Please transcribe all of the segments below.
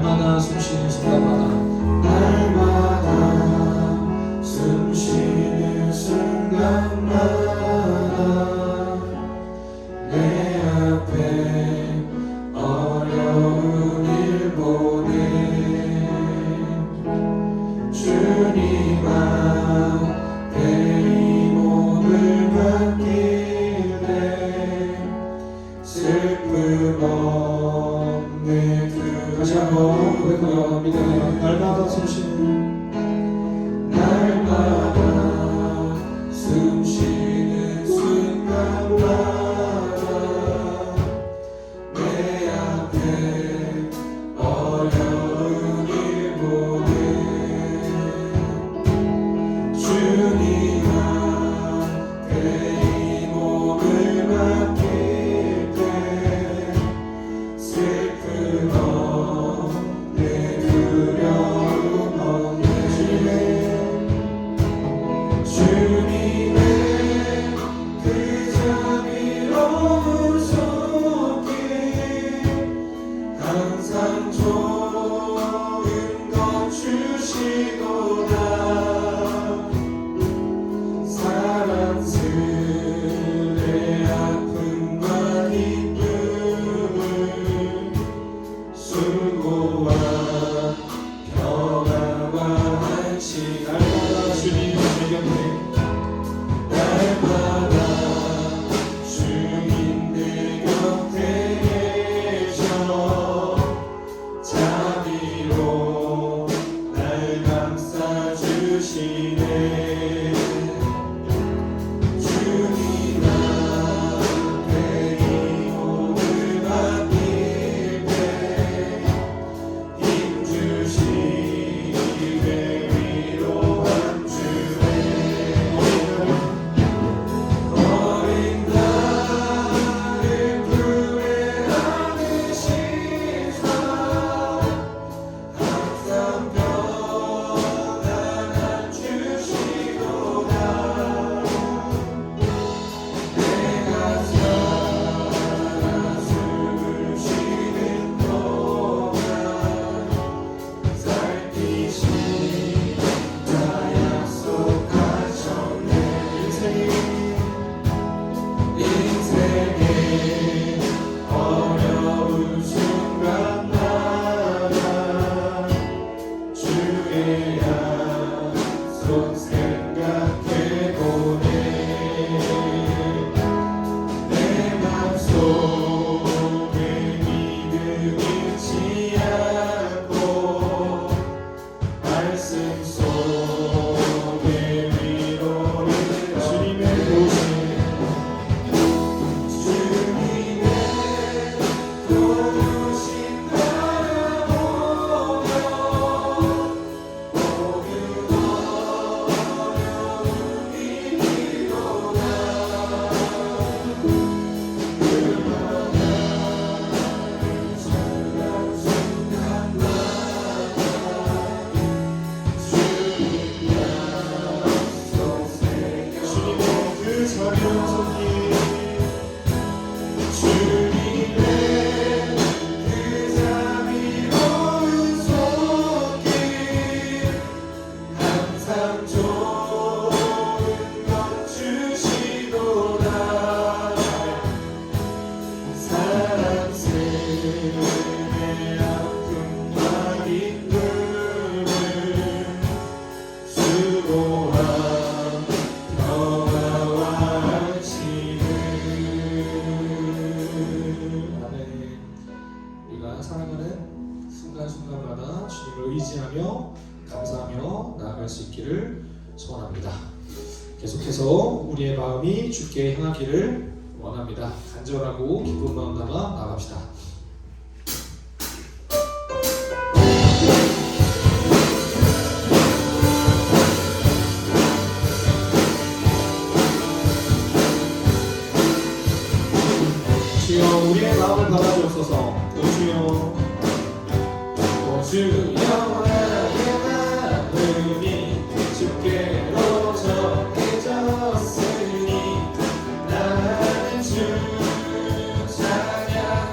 날마다 숨쉬는 순간마다 날마다 숨쉬는 순간마다 내 앞에 어려운 일 보내 주님 앞에 이 몸을 맡길 때 슬픔 없는 그 다시 한번 고백하며 믿음으로 날마다 숨쉬는 날마다 숨쉬는 순간마다 내 앞에 어려운 일 보내 주님 앞에 이 몸을 맡길 때 슬픔 없네 두려움 없네 주님의 그 자비로운 손길 항상 좋은 것 주시도다 사랑스레 아픔과 기쁨을 수고와 평화와 안식 날마다 주님 내 곁에 날마다 주님 내 곁에 계셔 자비로 날 감싸주시네 주님 앞에 이 몸을 맡길 때 힘주시네 위로한 주네 어린 나를 품에 안으시사 항상 평안을 주시도다 내가 살아 숨을 쉬는 동안 살피시다 약속하셨네 인생의 어려운 순간마다 주의 약속 생각해보네 내 맘속에 믿음 잃지 않고 말씀 속에 위로를 주님의 도우심 주님의 도우심 바라보며 모든 어려움이 이기도다 주님의 그 자비로운 손길 주님의 그 자비로운 손길 항상 좋은 것 주시도다 사랑스레 아픔과 기쁨을 수고한 평화와 안식을 아멘. 우리가 살아가는 순간순간마다 주님을 의지하며 감사하며 나아갈 수 있기를 소원합니다. 계속해서 우리의 마음이 주께 향하기를 원합니다. 간절하고 기쁜 마음 담아 나갑시다. 주여 우리의 마음을 받아주옵소서. 오 주여 오 주여 나의 마음이 주께로 정해졌으니 나는 주 찬양하리라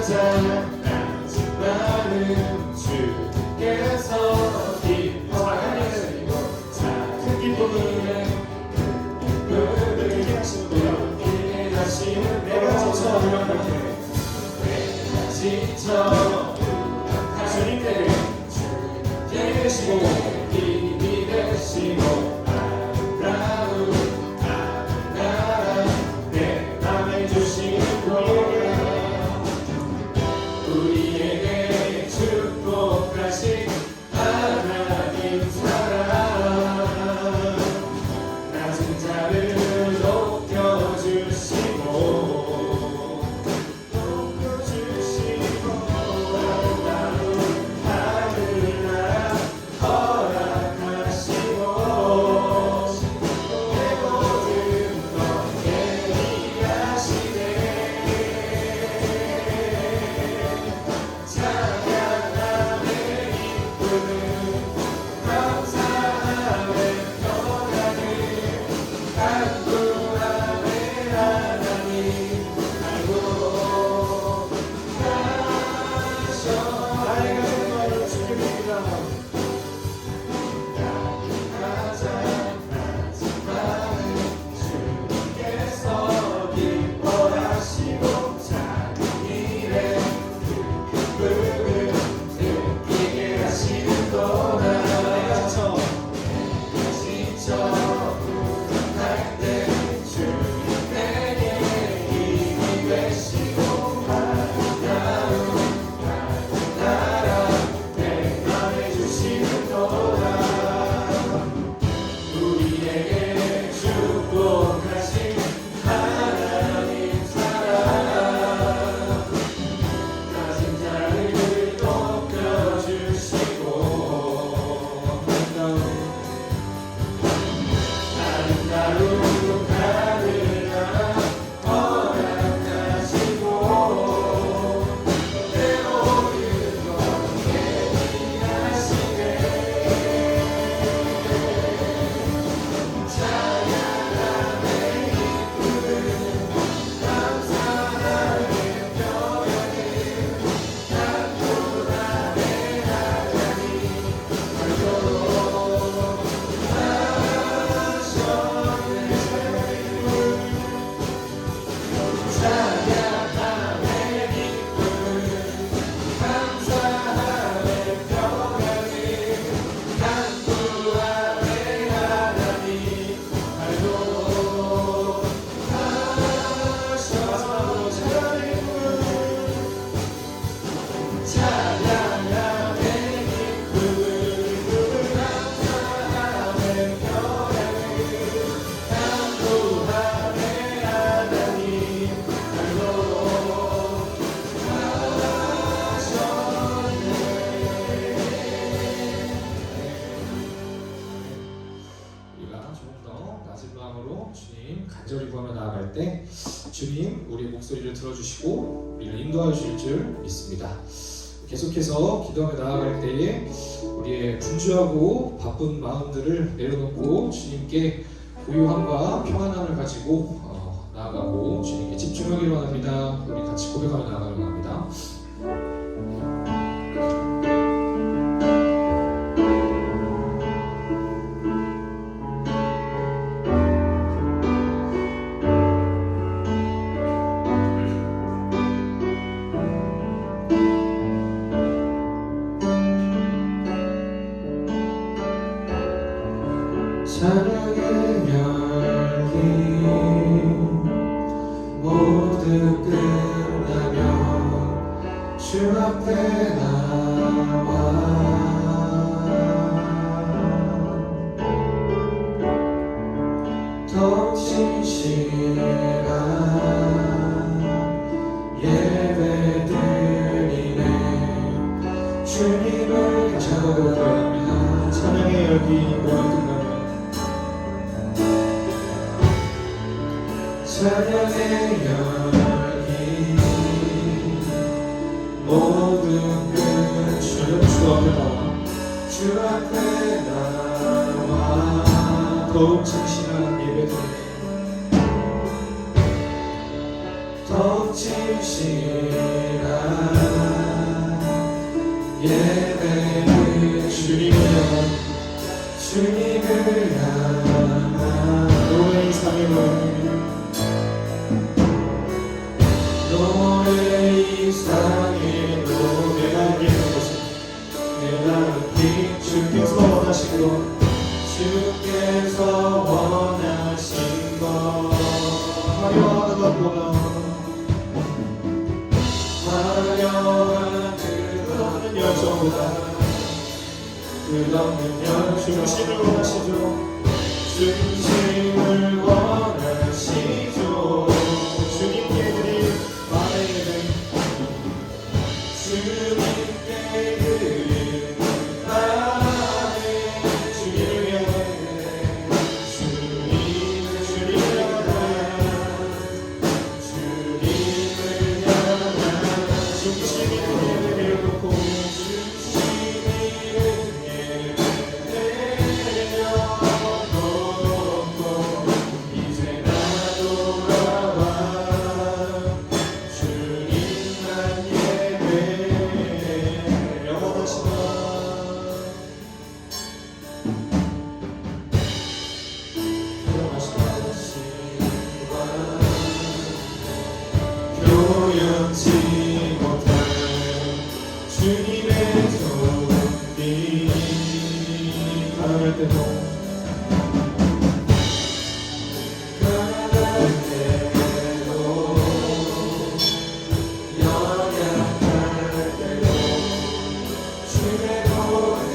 나는 주께서 기뻐하시고 작은 기쁨을 내가 지쳐 주님 내게 계시고 힘이 되시고 아름다운 나라 내 맘에 주시는 우리에게 축복하신 하나님 사랑 낮은 자를 높여주시고 아름다운 하늘나라 허락하시고 내 모든 것 예비하시네 찬양함에 기쁨을 감사함에 평안을 간구함에 하나님 알고 가셔 나이가 정말로 주님입니다 가장 낮은 밤에 주께서 기뻐하시고 작은 일에 기쁨을 느끼게 하시는 거다 내가 지쳐 불안할 때 주님 내게 힘이 되시고 아름다운 나라 내 맘에 주시는 거다 우리에게 축복하신 하나님 사랑 낮은 자를 높여주시고 아름다운 하늘나라 허락하시고 내 모든 것 예비하시네 찬양함에 기쁨을 감사함에 평안을 간구함에 하나님 알도록 하셨네 찬양함에 기쁨을 감사함에 평안을 간구함에 하나님 알도록 하셨네 찬양함에 기쁨을 감사함에 평안을 간구함에 하나님 알도록 우리가 조금 더 낮은 마음으로 주님 간절히 구하며 나아갈 때 주님 우리의 목소리를 들어주시고 우리를 인도하여 주실 줄 믿습니다. 계속해서 기도하며 나아갈 때에 우리의 분주하고 바쁜 마음들을 내려놓고 주님께 고요함과 평안함을 가지고 나아가고 주님께 집중하기로 합니다. 우리 같이 고백하며 나아가려고 합니다. 사랑의 열기 모두 끝나면 주 앞에 나와 더욱 진실한 예배 드리네 주님을 찾아갑니다 찬양의 열기 모두 끝나면 찬양의 열기 모든 끝 주님 주 앞에 나와 주 앞에 나와 더욱 진실한 예배드리네 더욱 진실한 진실한 예배를 주님을 향한 노래 이상의 노래 이상의 노래가 있는 곳에 내가 주께서 원하신 것 주께서 원하신 것 화려한 것보다 화려한 끝없는 열정보다 끝없는 중심을 원하시죠. 중심을 원하시죠. 주님께 드린 마음의 예배 주님께 드린 나의 주님을 위하여 주님을 향한 중심이 예배를 놓고 이제 나 돌아와 주님만 예배 영원하시다 교연치 못한 주님의 손이 가능할 때도 가난할 때도 연약할 때도 주의 노래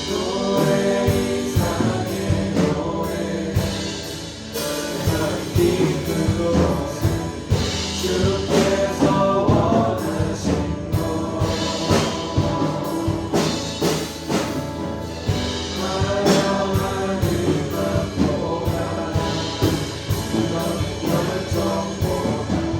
노래 이상의 노래 기쁜 곳 주께서 원하신 것 화려한 음악보다 열정보다 중심을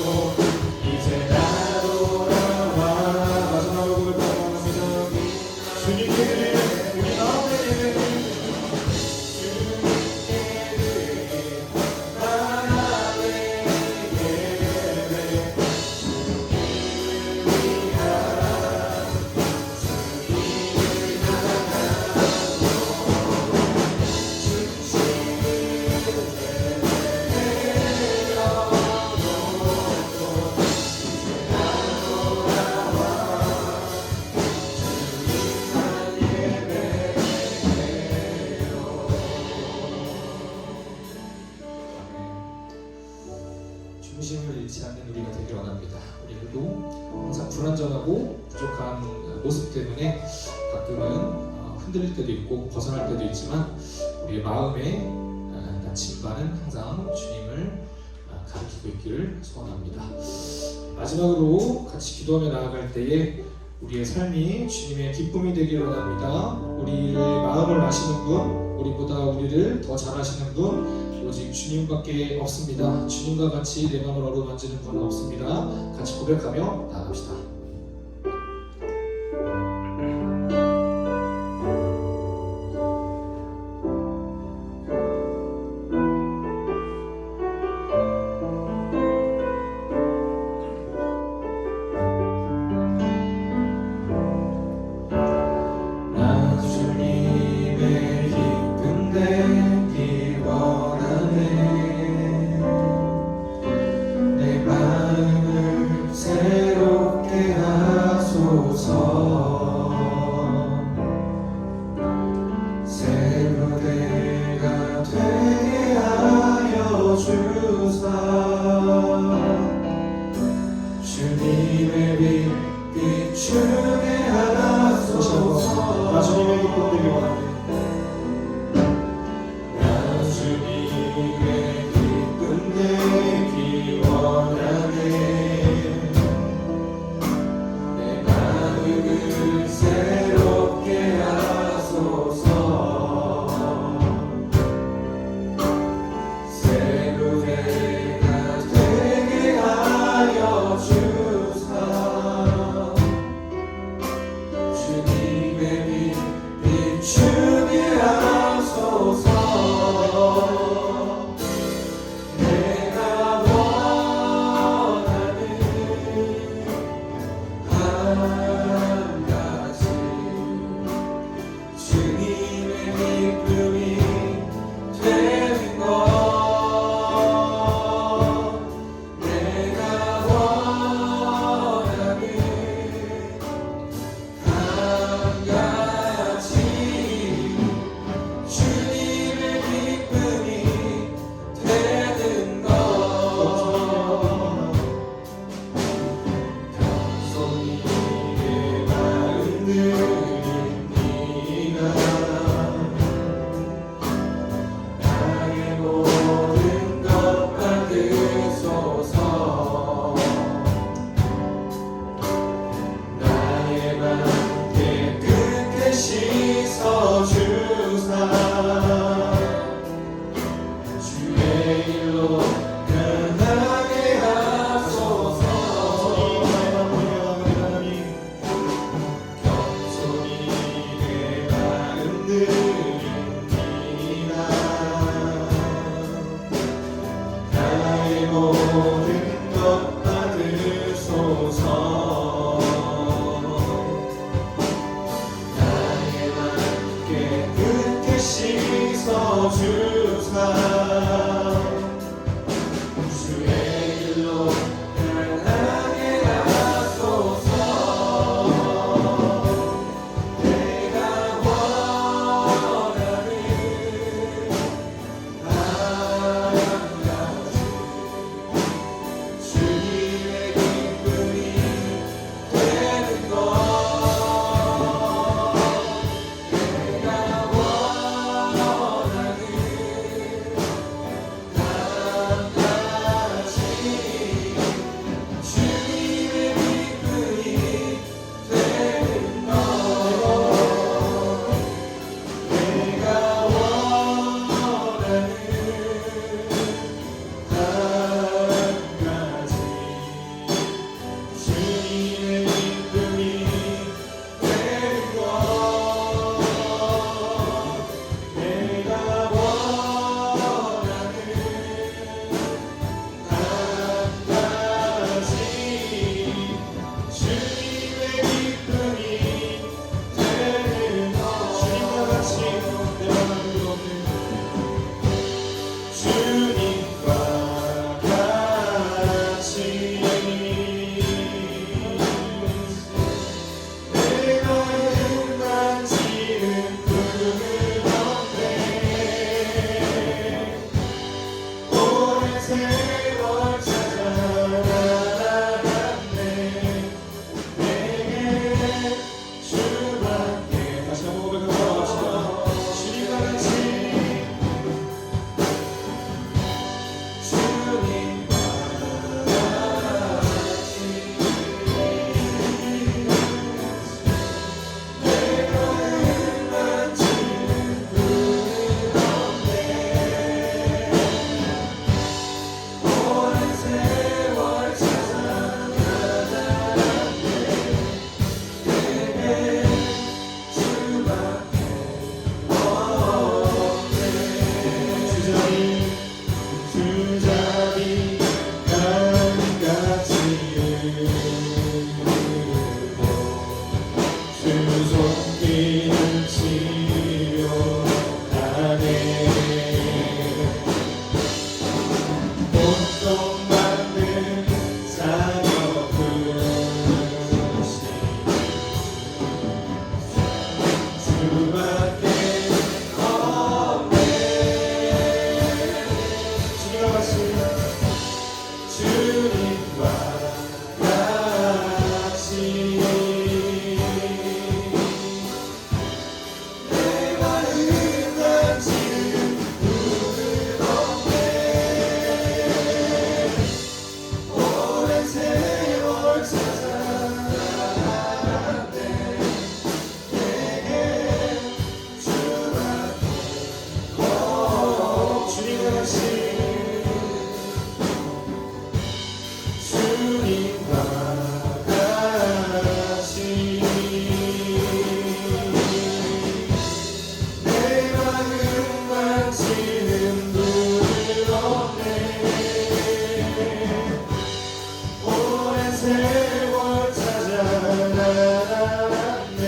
원하시죠. 이제 나 돌아와 마지막으로 고백합니다. 주님께 드린 우리 마음의 예배 중심을 잃지 않는 우리가 되길 원합니다. 우리도 항상 불완전하고 부족한 모습 때문에 가끔은 흔들릴 때도 있고 벗어날 때도 있지만 우리의 마음의 나침반은 항상 주님을 가리키고 있기를 소원합니다. 마지막으로 같이 기도하며 나아갈 때에 우리의 삶이 주님의 기쁨이 되기를 원합니다. 우리의 마음을 아시는 분, 우리보다 우리를 더 잘 아시는 분 오직 주님밖에 없습니다. 주님과 같이 내 마음을 어루만지는 분은 없습니다. 같이 고백하며 나아갑시다. 나 주님의 기쁨 되기 주의 길로 향하게 하소서. 내가 원하는 한 가지 주님의 기쁨이 되는 것. 내가 원하는 한 가지 주님의 기쁨이 되는 것. 내가 원하는 한 가지 주님의 기쁨이 되는 것. 내가 원하는 한 가지 주님의 기쁨이 되는 것. 주님과 같이 내 마음을 없는 주님과 같이 내가 만지는 꿈을 얻네. 오랜 세월 찾아 나아갔네. 내게 주밖에. 다시 한번 고백하고 나갑시다. 주님과 같이 주님과 같이 내가 만지는 꿈을 얻네. 오랜 세월 찾아 나아갔네. 내게 주밖에 없네. 주잡이 강같이 흐르고 주 손길을 치료하네. 고통받는 사역 부르시 주밖에 없네. 주님과 같이 주님과 같이 내 마음 만지는 꿈을 얻네. 오랜 세월 찾아 나아갔네. 내게 주밖에 주님과 같이 주님과 같이 내 마음 만지는 눈을 얻네. 오랜 세월 찾아 나아갔네.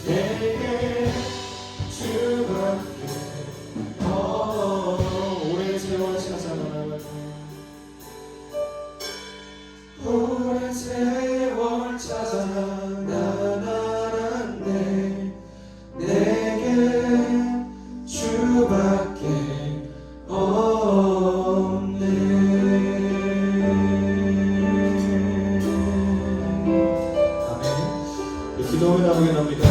내게 주밖에 오랜 세월 찾아 나아갔네. 오랜 세월 찾아 나아갔네. 내게 주밖에 없네. 아멘. 기도하며 나오게 합니다.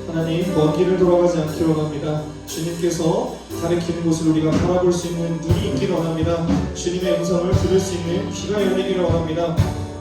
하나님, 먼 길을 돌아가지 않기로 합니다. 주님께서 가리키는 곳을 우리가 바라볼 수 있는 눈이 있기를 원합니다. 주님의 음성을 들을 수 있는 귀가 열리기를 원합니다.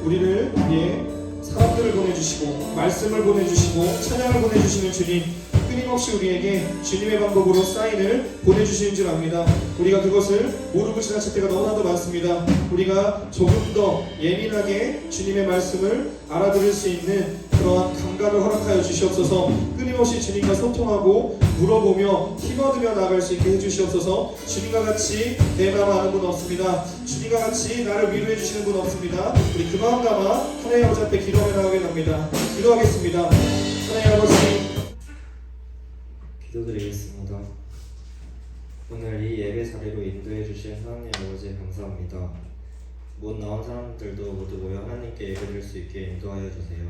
우리를 위해 사람들을 보내주시고 말씀을 보내주시고 찬양을 보내주시는 주님, 끊임없이 우리에게 주님의 방법으로 사인을 보내주시는 줄 압니다. 우리가 그것을 모르고 지나칠 때가 너무나도 많습니다. 우리가 조금 더 예민하게 주님의 말씀을 알아들을 수 있는 그러한 감각을 허락하여 주시옵소서. 끊임없이 주님과 소통하고 물어보며 힘어들며 나아갈 수 있게 해주시옵소서. 주님과 같이 내 마음 아는 분 없습니다. 주님과 같이 나를 위로해 주시는 분 없습니다. 우리 그 마음 담아 하나님 아버지 앞에 기도하며 나가게 됩니다. 기도하겠습니다. 하나님 아버지, 기도드리겠습니다. 오늘 이 예배 자리로 인도해 주신 하나님 아버지 감사합니다. 못 나온 사람들도 모두 모여 하나님께 예배드릴 수 있게 인도하여 주세요.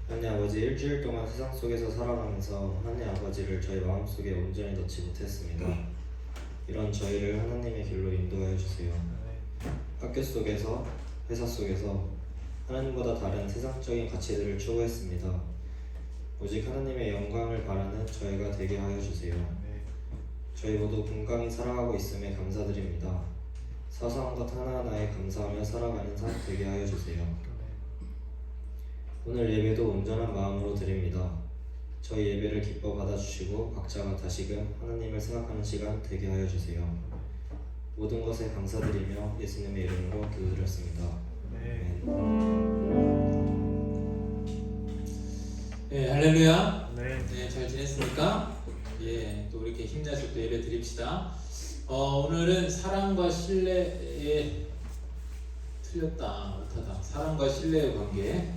하나님 아버지, 일주일 동안 세상 속에서 살아가면서 하나님 아버지를 저희 마음속에 온전히 넣지 못했습니다. 이런 저희를 하나님의 길로 인도하여 주세요. 학교 속에서, 회사 속에서 하나님보다 다른 세상적인 가치들을 추구했습니다. 오직 하나님의 영광을 바라는 저희가 되게 하여 주세요. 저희 모두 건강히 살아가고 있음에 감사드립니다. 사소한 것 하나하나에 감사하며 살아가는 삶 되게 하여 주세요. 오늘 예배도 온전한 마음으로 드립니다. 저희 예배를 기뻐 받아주시고 각자가 다시금 하나님을 생각하는 시간 되게 하여 주세요. 모든 것에 감사드리며 예수님의 이름으로 기도드렸습니다. 네, 할렐루야. 네. 잘 지냈습니까? 예, 또 이렇게 힘내서 또 예배 드립시다. 오늘은 사랑과 신뢰에 틀렸다, 못하다. 사랑과 신뢰의 관계.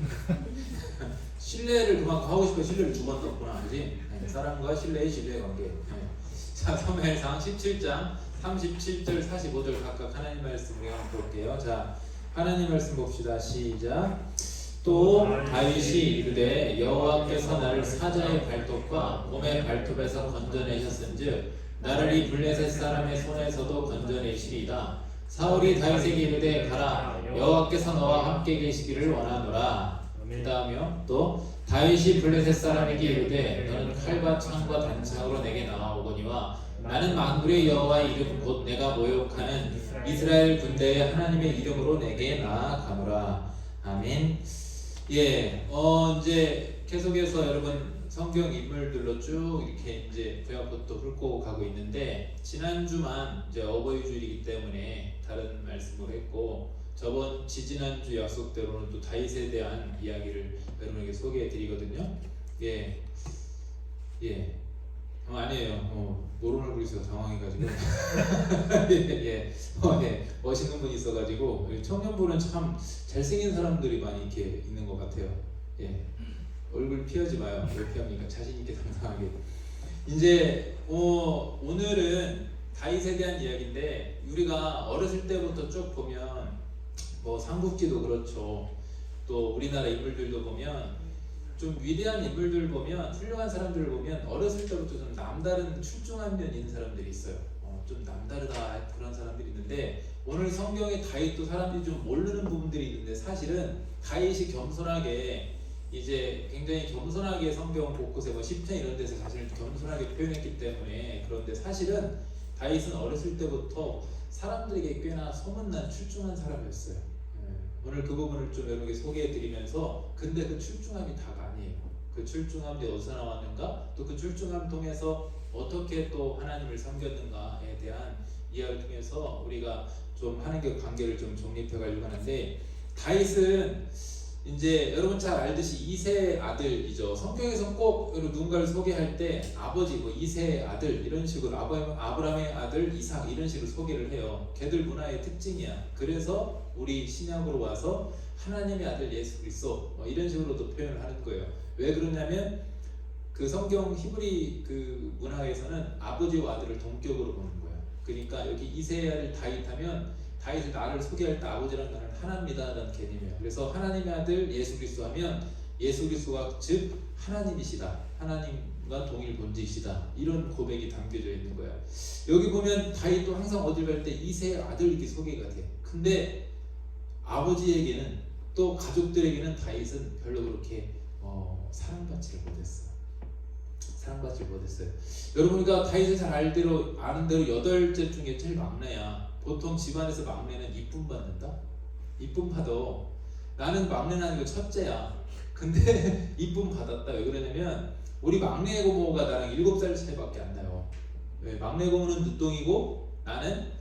신뢰를 그만큼 하고 싶어 신뢰를 두 번 넣었구나, 그지? 네, 사랑과 신뢰의 관계. 네. 자, 사무엘상 17장 37절 45절 각각 하나님 말씀 우리가 한번 볼게요. 자, 하나님 말씀 봅시다. 시작. 또 다윗이 이르되 여호와께서 나를 사자의 발톱과 곰의 발톱에서 건져내셨은즉 나를 이 블레셋 사람의 손에서도 건져내시리이다. 사울이 다윗에게 이르되 가라, 여호와께서 너와 함께 계시기를 원하노라. 그 다음에요. 또 다윗이 블레셋 사람에게 이르되 너는 칼과 창과 단창으로 내게 나아오거니와 나는 만군의 여호와의 이름 곧 내가 모욕하는 이스라엘 군대의 하나님의 이름으로 내게 나아가노라. 아멘. 예, 이제 계속해서 여러분 성경 인물들로 쭉 이렇게 이제 구약부터 훑고 가고 있는데 지난주만 이제 어버이주일이기 때문에 다른 말씀을 했고 저번 지지난주 약속대로는 또 다윗에 대한 이야기를 여러분에게 소개해 드리거든요. 예, 아니에요. 모르는 얼굴이 있어서 당황해가지고 예, 멋있는 분이 있어가지고 청년부는 참 잘생긴 사람들이 많이 이렇게 있는 것 같아요. 예, 얼굴 피하지 마요. 왜 피합니까? 자신 있게 당당하게. 이제 오늘은 다윗에 대한 이야기인데 우리가 어렸을 때부터 쭉 보면 뭐 삼국지도 그렇죠. 또 우리나라 인물들도 보면 좀 위대한 인물들 보면 훌륭한 사람들을 보면 어렸을 때부터 좀 남다른 출중한 면이 있는 사람들이 있어요. 좀 남다르다 그런 사람들이 있는데 오늘 성경에 다윗도 사람들이 좀 모르는 부분들이 있는데 사실은 다윗이 겸손하게 이제 굉장히 겸손하게 성경 곳곳에 뭐 시편 이런 데서 자신을 겸손하게 표현했기 때문에 그런데 사실은 다윗은 어렸을 때부터 사람들에게 꽤나 소문난 출중한 사람이었어요. 오늘 그 부분을 좀 여러분에게 소개해드리면서 근데 그 출중함이 다가 아니에요. 그 출중함이 어디서 나왔는가 또 그 출중함 통해서 어떻게 또 하나님을 섬겼는가에 대한 이야기를 통해서 우리가 좀 하나님과 관계를 좀 정립해 가려고 하는데 다윗은 이제 여러분 잘 알듯이 이세의 아들이죠. 성경에서 꼭 누군가를 소개할 때 아버지 뭐 이세의 아들 이런 식으로 아브라함의 아들 이삭 이런 식으로 소개를 해요. 걔들 문화의 특징이야. 그래서 우리 신약으로 와서 하나님의 아들 예수 그리스도 이런 식으로도 표현을 하는 거예요. 왜 그러냐면 그 성경 히브리 그 문화에서는 아버지와 아들을 동격으로 보는 거야. 그러니까 여기 이세의 아들 다윗하면 다윗을 나를 소개할 때 아버지랑 나는 하나입니다라는 개념이에요. 그래서 하나님의 아들 예수 그리스도 하면 예수 그리스도가 즉 하나님이시다. 하나님과 동일 본질이시다. 이런 고백이 담겨져 있는 거야. 여기 보면 다윗도 항상 어딜 갈 때 이세의 아들 이렇게 소개가 돼. 근데 아버지에게는 또 가족들에게는 다윗은 별로 그렇게 사랑받지를 못했어. 사랑받지 못했어요. 여러분과 다윗을 잘 아는 대로 8째 중에 제일 막내야. 보통 집안에서 막내는 이쁨 받는다? 이쁨 받아. 나는 막내는 아니고 첫째야. 근데 이쁨 받았다. 왜 그러냐면 우리 막내 고모가 나랑 7살 차이밖에 안 나요. 왜? 막내 고모는 늦둥이고 나는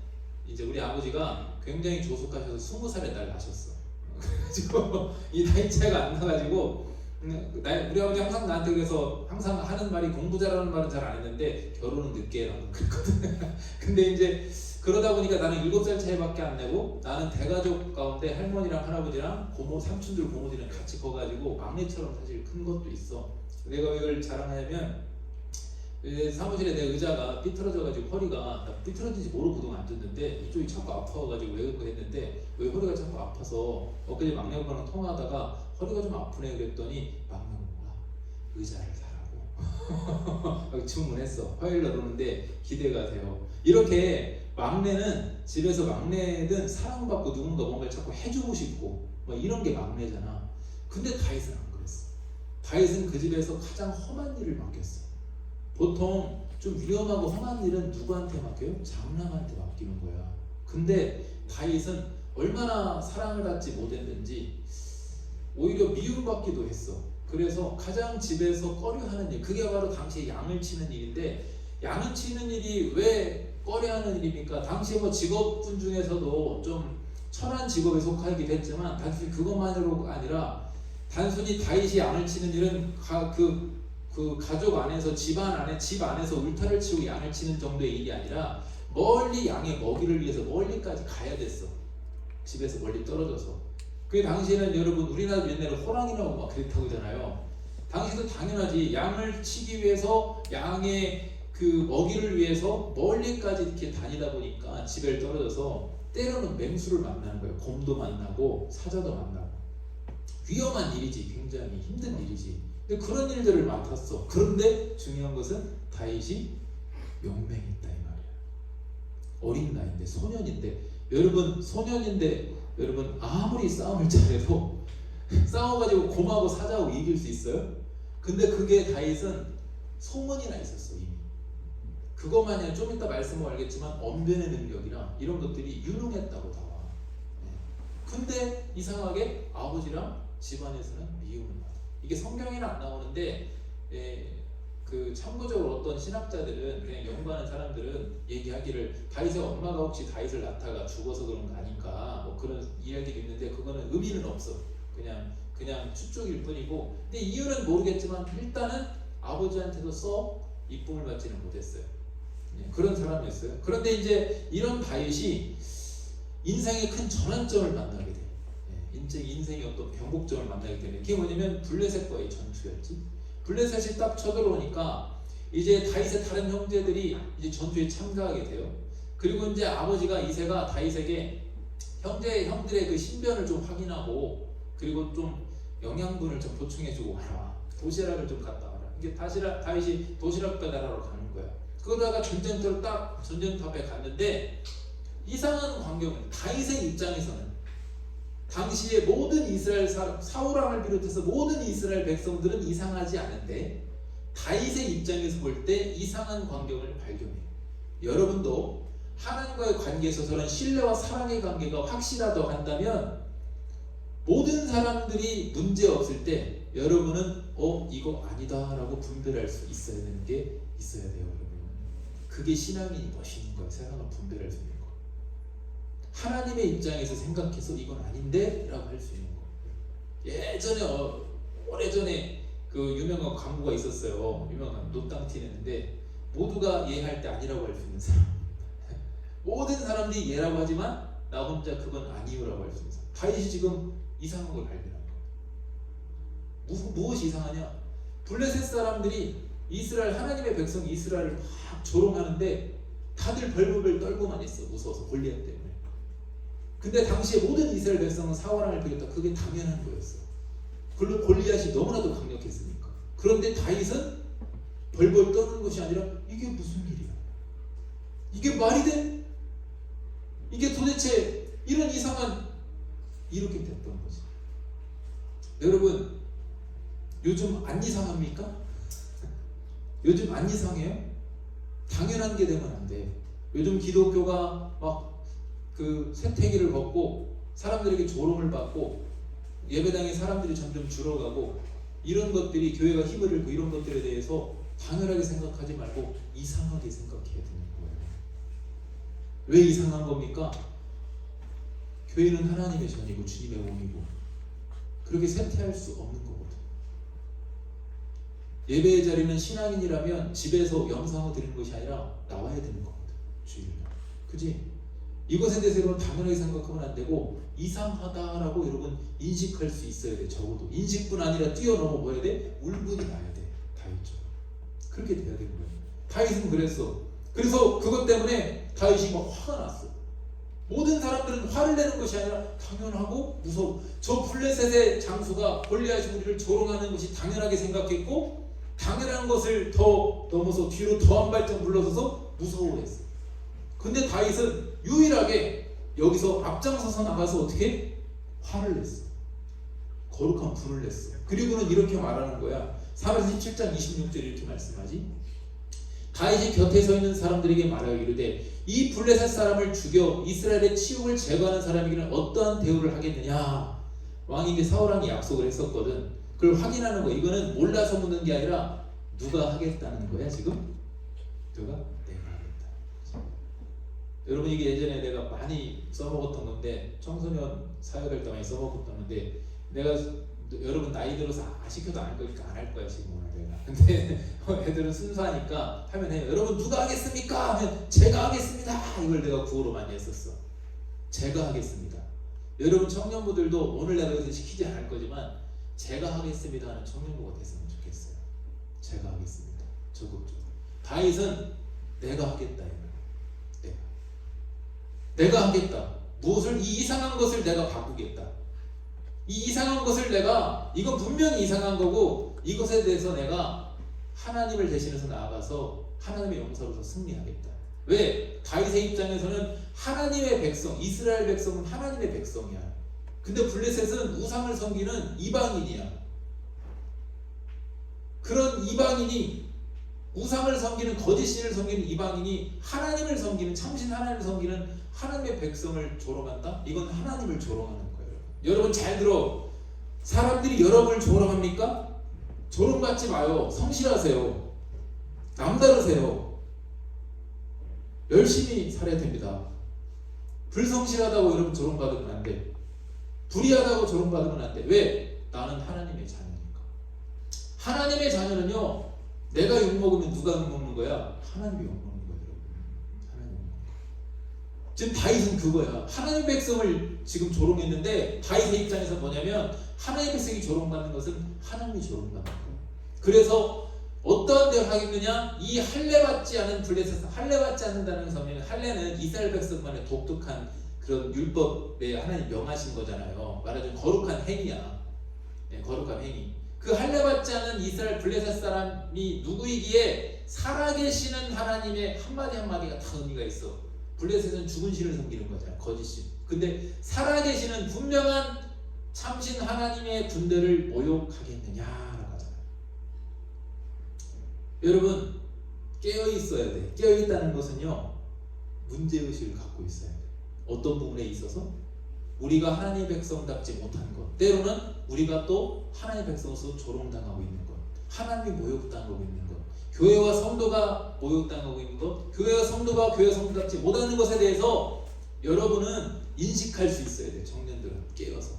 이제 우리 아버지가 굉장히 조숙하셔서 20살에 날 낳으셨어. 그래가지고 이 나이 차이가 안 나가지고 우리 아버지 항상 나한테 그래서 항상 하는 말이 공부 잘하는 말은 잘 안 했는데 결혼은 늦게 해라고 그랬거든. 근데 이제 그러다 보니까 나는 7살 차이밖에 안 내고 나는 대가족 가운데 할머니랑 할아버지랑 고모, 삼촌들, 고모들이랑 같이 커가지고 막내처럼 사실 큰 것도 있어. 내가 왜 이걸 자랑하냐면 사무실에 내 의자가 삐뚤어져가지고 허리가 나 삐뚤어진지 모르고 그동안 앉았는데 이쪽이 자꾸 아파가지고 왜 그런가 했는데 왜 허리가 자꾸 아파서 엊그제 막내 오빠랑 통화하다가 허리가 좀 아프네 그랬더니 막내 오빠가 의자를 사라고 주문했어. 화요일 날 오는데 기대가 돼요. 이렇게 막내는 집에서 막내든 사랑받고 누군가 뭔가를 자꾸 해주고 싶고 뭐 이런 게 막내잖아. 근데 다윗은 안 그랬어. 다윗은 그 집에서 가장 험한 일을 맡겼어. 보통 좀 위험하고 험한 일은 누구한테 맡겨요? 장남한테 맡기는 거야. 근데 다윗은 얼마나 사랑을 받지 못했는지 오히려 미움받기도 했어. 그래서 가장 집에서 꺼려하는 일, 그게 바로 당시에 양을 치는 일인데, 양을 치는 일이 왜 꺼려하는 일입니까? 당시에 뭐 직업군 중에서도 좀 천한 직업에 속하기도 했지만 단순히 그것만으로가 아니라 단순히 다윗이 양을 치는 일은 그 가족 안에서 집 안에서 울타리를 치고 양을 치는 정도의 일이 아니라 멀리 양의 먹이를 위해서 멀리까지 가야 됐어. 집에서 멀리 떨어져서. 그 당시에는 여러분 우리나라 옛날에 호랑이 나오고 막 그랬다고 하잖아요. 당시도 당연하지. 양을 치기 위해서 양의 그 먹이를 위해서 멀리까지 이렇게 다니다 보니까 집에 떨어져서 때로는 맹수를 만나는 거예요. 곰도 만나고 사자도 만나고. 위험한 일이지. 굉장히 힘든 일이지. 근데 그런 일들을 맡았어. 그런데 중요한 것은 다윗이 용맹했다 이 말이야. 어린 나이인데 소년인데 여러분 아무리 싸움을 잘해도 싸워가지고 곰하고 사자하고 이길 수 있어요? 근데 그게 다윗은 소문이 나 있었어 이미. 그것만이 좀 이따 말씀을 알겠지만 언변의 능력이나 이런 것들이 유능했다고 나와. 근데 이상하게 아버지랑 집안에서는 미움을 받아. 이게 성경에는 안 나오는데 그 참고적으로 어떤 신학자들은 그냥 연구하는 사람들은 얘기하기를 다윗의 엄마가 혹시 다윗을 낳다가 죽어서 그런 거 아닌가 뭐 그런 이야기도 있는데 그거는 의미는 없어. 그냥 추측일 뿐이고. 근데 이유는 모르겠지만 일단은 아버지한테도 썩 이쁨을 받지는 못했어요. 그런 사람이었어요. 그런데 이제 이런 다윗이 인생의 큰 전환점을 만나게 돼. 인생의 어떤 변곡점을 만나게 되는. 그게 뭐냐면 블레셋과의 전투였지. 블레셋이 딱 쳐들어오니까 이제 다윗의 다른 형제들이 이제 전투에 참가하게 돼요. 그리고 이제 아버지가 이새가 다윗에게 형들의 그 신변을 좀 확인하고 그리고 좀 영양분을 좀 보충해주고 와라. 도시락을 좀 갖다 와라. 이게 다윗이 도시락 배달하러 가는 거야. 그러다가 전쟁터 앞에 갔는데 이상한 광경은 다윗의 입장에서는 당시에 모든 이스라엘 사울왕을 비롯해서 모든 이스라엘 백성들은 이상하지 않은데 다윗의 입장에서 볼 때 이상한 광경을 발견해요. 여러분도 하나님과의 관계에서 저런 신뢰와 사랑의 관계가 확실하다고 한다면 모든 사람들이 문제 없을 때 여러분은 이거 아니다 라고 분별할 수 있어야 되는 게 있어야 돼요. 여러분. 그게 신앙인이 멋있는 거예요. 세상을 분별할 수 있는 거. 하나님의 입장에서 생각해서 이건 아닌데 라고 할 수 있는 거. 예전에 오래전에 그 유명한 광고가 있었어요. 유명한 노땅티 냈는데 모두가 예할 때 아니라고 할 수 있는 사람. 모든 사람들이 예라고 하지만 나 혼자 그건 아니요라고 할 수 있는 사람. 다윗이 지금 이상한 걸 발견한 거예요. 무엇이 이상하냐? 블레셋 사람들이 이스라엘 하나님의 백성 이스라엘을 막 조롱하는데 다들 벌벌 떨고만 있어. 무서워서 골리앗 때문에. 근데 당시에 모든 이스라엘 백성은 사울왕을 비롯한 그게 당연한 거였어. 물론 골리앗이 너무나도 강력했으니까. 그런데 다윗은 벌벌 떠는 것이 아니라 이게 무슨 일이야? 이게 말이 돼? 이게 도대체 이런 이상한 이렇게 됐던 거지. 여러분 요즘 안 이상합니까? 요즘 안 이상해요? 당연한 게 되면 안 돼. 요즘 기독교가 막 그 쇠퇴기를 걷고 사람들에게 조롱을 받고 예배당에 사람들이 점점 줄어가고 이런 것들이 교회가 힘을 잃고 이런 것들에 대해서 당연하게 생각하지 말고 이상하게 생각해야 되는 거예요. 왜 이상한 겁니까? 교회는 하나님의 전이고 주님의 몸이고 그렇게 쇠퇴할 수 없는 거거든. 예배의 자리는 신앙인이라면 집에서 영상을 드리는 것이 아니라 나와야 되는 거거든. 주일날. 그지? 이것에 대해서 여러분 당연하게 생각하면 안 되고 이상하다라고 여러분 인식할 수 있어야 돼. 적어도 인식뿐 아니라 뛰어넘어 보야 돼. 울분이 나야 돼. 다윗처럼. 그렇게 돼야 되는 거예요. 다윗은 그랬어. 그래서 그것 때문에 다윗이 막 화가 났어. 모든 사람들은 화를 내는 것이 아니라 당연하고 무서워. 저 블레셋의 장수가 골리앗이 우리를 조롱하는 것이 당연하게 생각했고, 당연한 것을 더 넘어서 뒤로 더 한 발짝 물러서서 무서워했어. 근데 다윗은 유일하게 여기서 앞장서서 나가서 어떻게? 화를 냈어. 거룩한 분을 냈어. 그리고는 이렇게 말하는 거야. 사무엘상 17장 26절 이렇게 말씀하지. 다윗이 곁에 서 있는 사람들에게 말하여 이르되 이 블레셋 사람을 죽여 이스라엘의 치욕을 제거하는 사람에게는 어떠한 대우를 하겠느냐. 왕이 이제 사울왕이 약속을 했었거든. 그걸 확인하는 거야. 이거는 몰라서 묻는 게 아니라 누가 하겠다는 거야 지금? 누가? 내가 하겠다. 여러분 이게 예전에 내가 많이 써먹었던 건데, 청소년 사역할 때 많이 써먹었던 건데, 내가 여러분 나이 들어서 시켜도 안 할 거니까 안 할 거야 지금은 내가. 근데 애들은 순수하니까 하면 해요. 여러분 누가 하겠습니까? 하면 제가 하겠습니다. 이걸 내가 구호로 많이 했었어. 제가 하겠습니다. 여러분 청년부들도 오늘 내가 여기서 시키지 않을 거지만 제가 하겠습니다 하는 청년부가 됐으면 좋겠어요. 제가 하겠습니다. 적극적으로. 다윗은 내가 하겠다. 내가 하겠다. 무엇을? 이 이상한 것을 내가 바꾸겠다. 이 이상한 것을 내가, 이건 분명히 이상한 거고, 이것에 대해서 내가 하나님을 대신해서 나아가서 하나님의 용서로서 승리하겠다. 왜? 다윗의 입장에서는 하나님의 백성, 이스라엘 백성은 하나님의 백성이야. 근데 블레셋은 우상을 섬기는 이방인이야. 그런 이방인이, 우상을 섬기는, 거짓 신을 섬기는 이방인이 하나님을 섬기는, 참신 하나님을 섬기는 하나님의 백성을 조롱한다? 이건 하나님을 조롱하는 거예요. 여러분 잘 들어. 사람들이 여러분을 조롱합니까? 조롱받지 마요. 성실하세요. 남다르세요. 열심히 살아야 됩니다. 불성실하다고 여러분 조롱받으면 안 돼. 불의하다고 조롱받으면 안 돼. 왜? 나는 하나님의 자녀니까. 하나님의 자녀는요, 내가 욕먹으면 누가 욕먹는 거야? 하나님이 욕먹는 거예요. 하나님. 지금 다윗은 그거야. 하나님 백성을 지금 조롱했는데, 다윗의 입장에서 뭐냐면 하나님 백성이 조롱받는 것은 하나님이 조롱받는 거예요. 그래서 어떠한 대우를 하겠느냐? 이 할례받지 않은 블레셋, 할례받지 않는다는 것은, 할례는 이스라엘 백성만의 독특한 그런 율법에 하나님 명하신 거잖아요. 말하자면 거룩한 행위야. 네, 거룩한 행위. 그 할례받지 않은 이스라엘 블레셋 사람이 누구이기에 살아계시는 하나님의 한마디 한마디가 다 의미가 있어. 블레셋은 죽은 신을 섬기는 거잖아. 거짓 신. 근데 살아계시는 분명한 참신 하나님의 군대를 모욕하겠느냐라고 하잖아요. 여러분 깨어있어야 돼. 깨어있다는 것은요, 문제의식을 갖고 있어야 돼. 어떤 부분에 있어서 우리가 하나님의 백성답지 못한 것, 때로는 우리가 또 하나님의 백성으로서 조롱당하고 있는 것, 하나님이 모욕당하고 있는 것, 교회와 성도가 모욕당하고 있는 것, 교회와 성도가 교회 성도답지 못하는 것에 대해서 여러분은 인식할 수 있어야 돼. 청년들은 깨어서.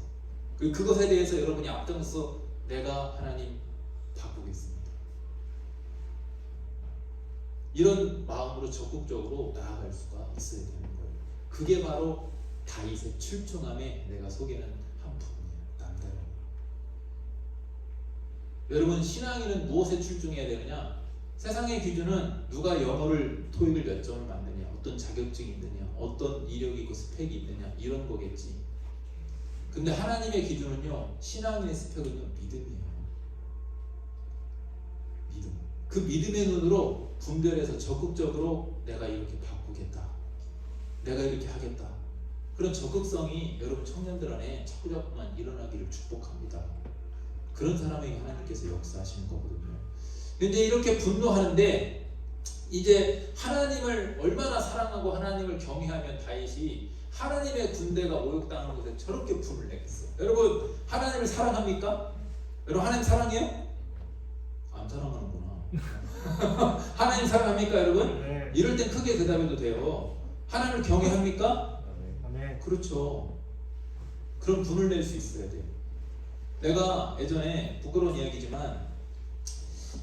그리고 그것에 대해서 여러분이 앞장서 내가 하나님 바꾸겠습니다. 이런 마음으로 적극적으로 나아갈 수가 있어야 되는 거예요. 그게 바로 다윗의 출중함에 내가 소개하는 한 부분이에요. 남다른. 여러분 신앙인은 무엇에 출중해야 되느냐? 세상의 기준은 누가 영어를 토익을 몇 점을 맞느냐, 어떤 자격증이 있느냐, 어떤 이력이 있고 스펙이 있느냐, 이런 거겠지. 근데 하나님의 기준은요, 신앙인의 스펙은요, 믿음이에요. 믿음. 그 믿음의 눈으로 분별해서 적극적으로 내가 이렇게 바꾸겠다, 내가 이렇게 하겠다. 그런 적극성이 여러분 청년들 안에 자꾸자꾸만 일어나기를 축복합니다. 그런 사람에게 하나님께서 역사하시는 거거든요. 근데 이렇게 분노하는데, 이제 하나님을 얼마나 사랑하고 하나님을 경외하면 다윗이 하나님의 군대가 모욕당하는 곳에 저렇게 분을 내겠어요. 여러분 하나님을 사랑합니까? 여러분 하나님 사랑해요? 안 사랑하는구나. 하나님 사랑합니까 여러분? 네. 이럴 땐 크게 대답해도 돼요. 하나님을 경외합니까? 네. 그렇죠. 그런 분을 낼 수 있어야 돼요. 내가 예전에 부끄러운 이야기지만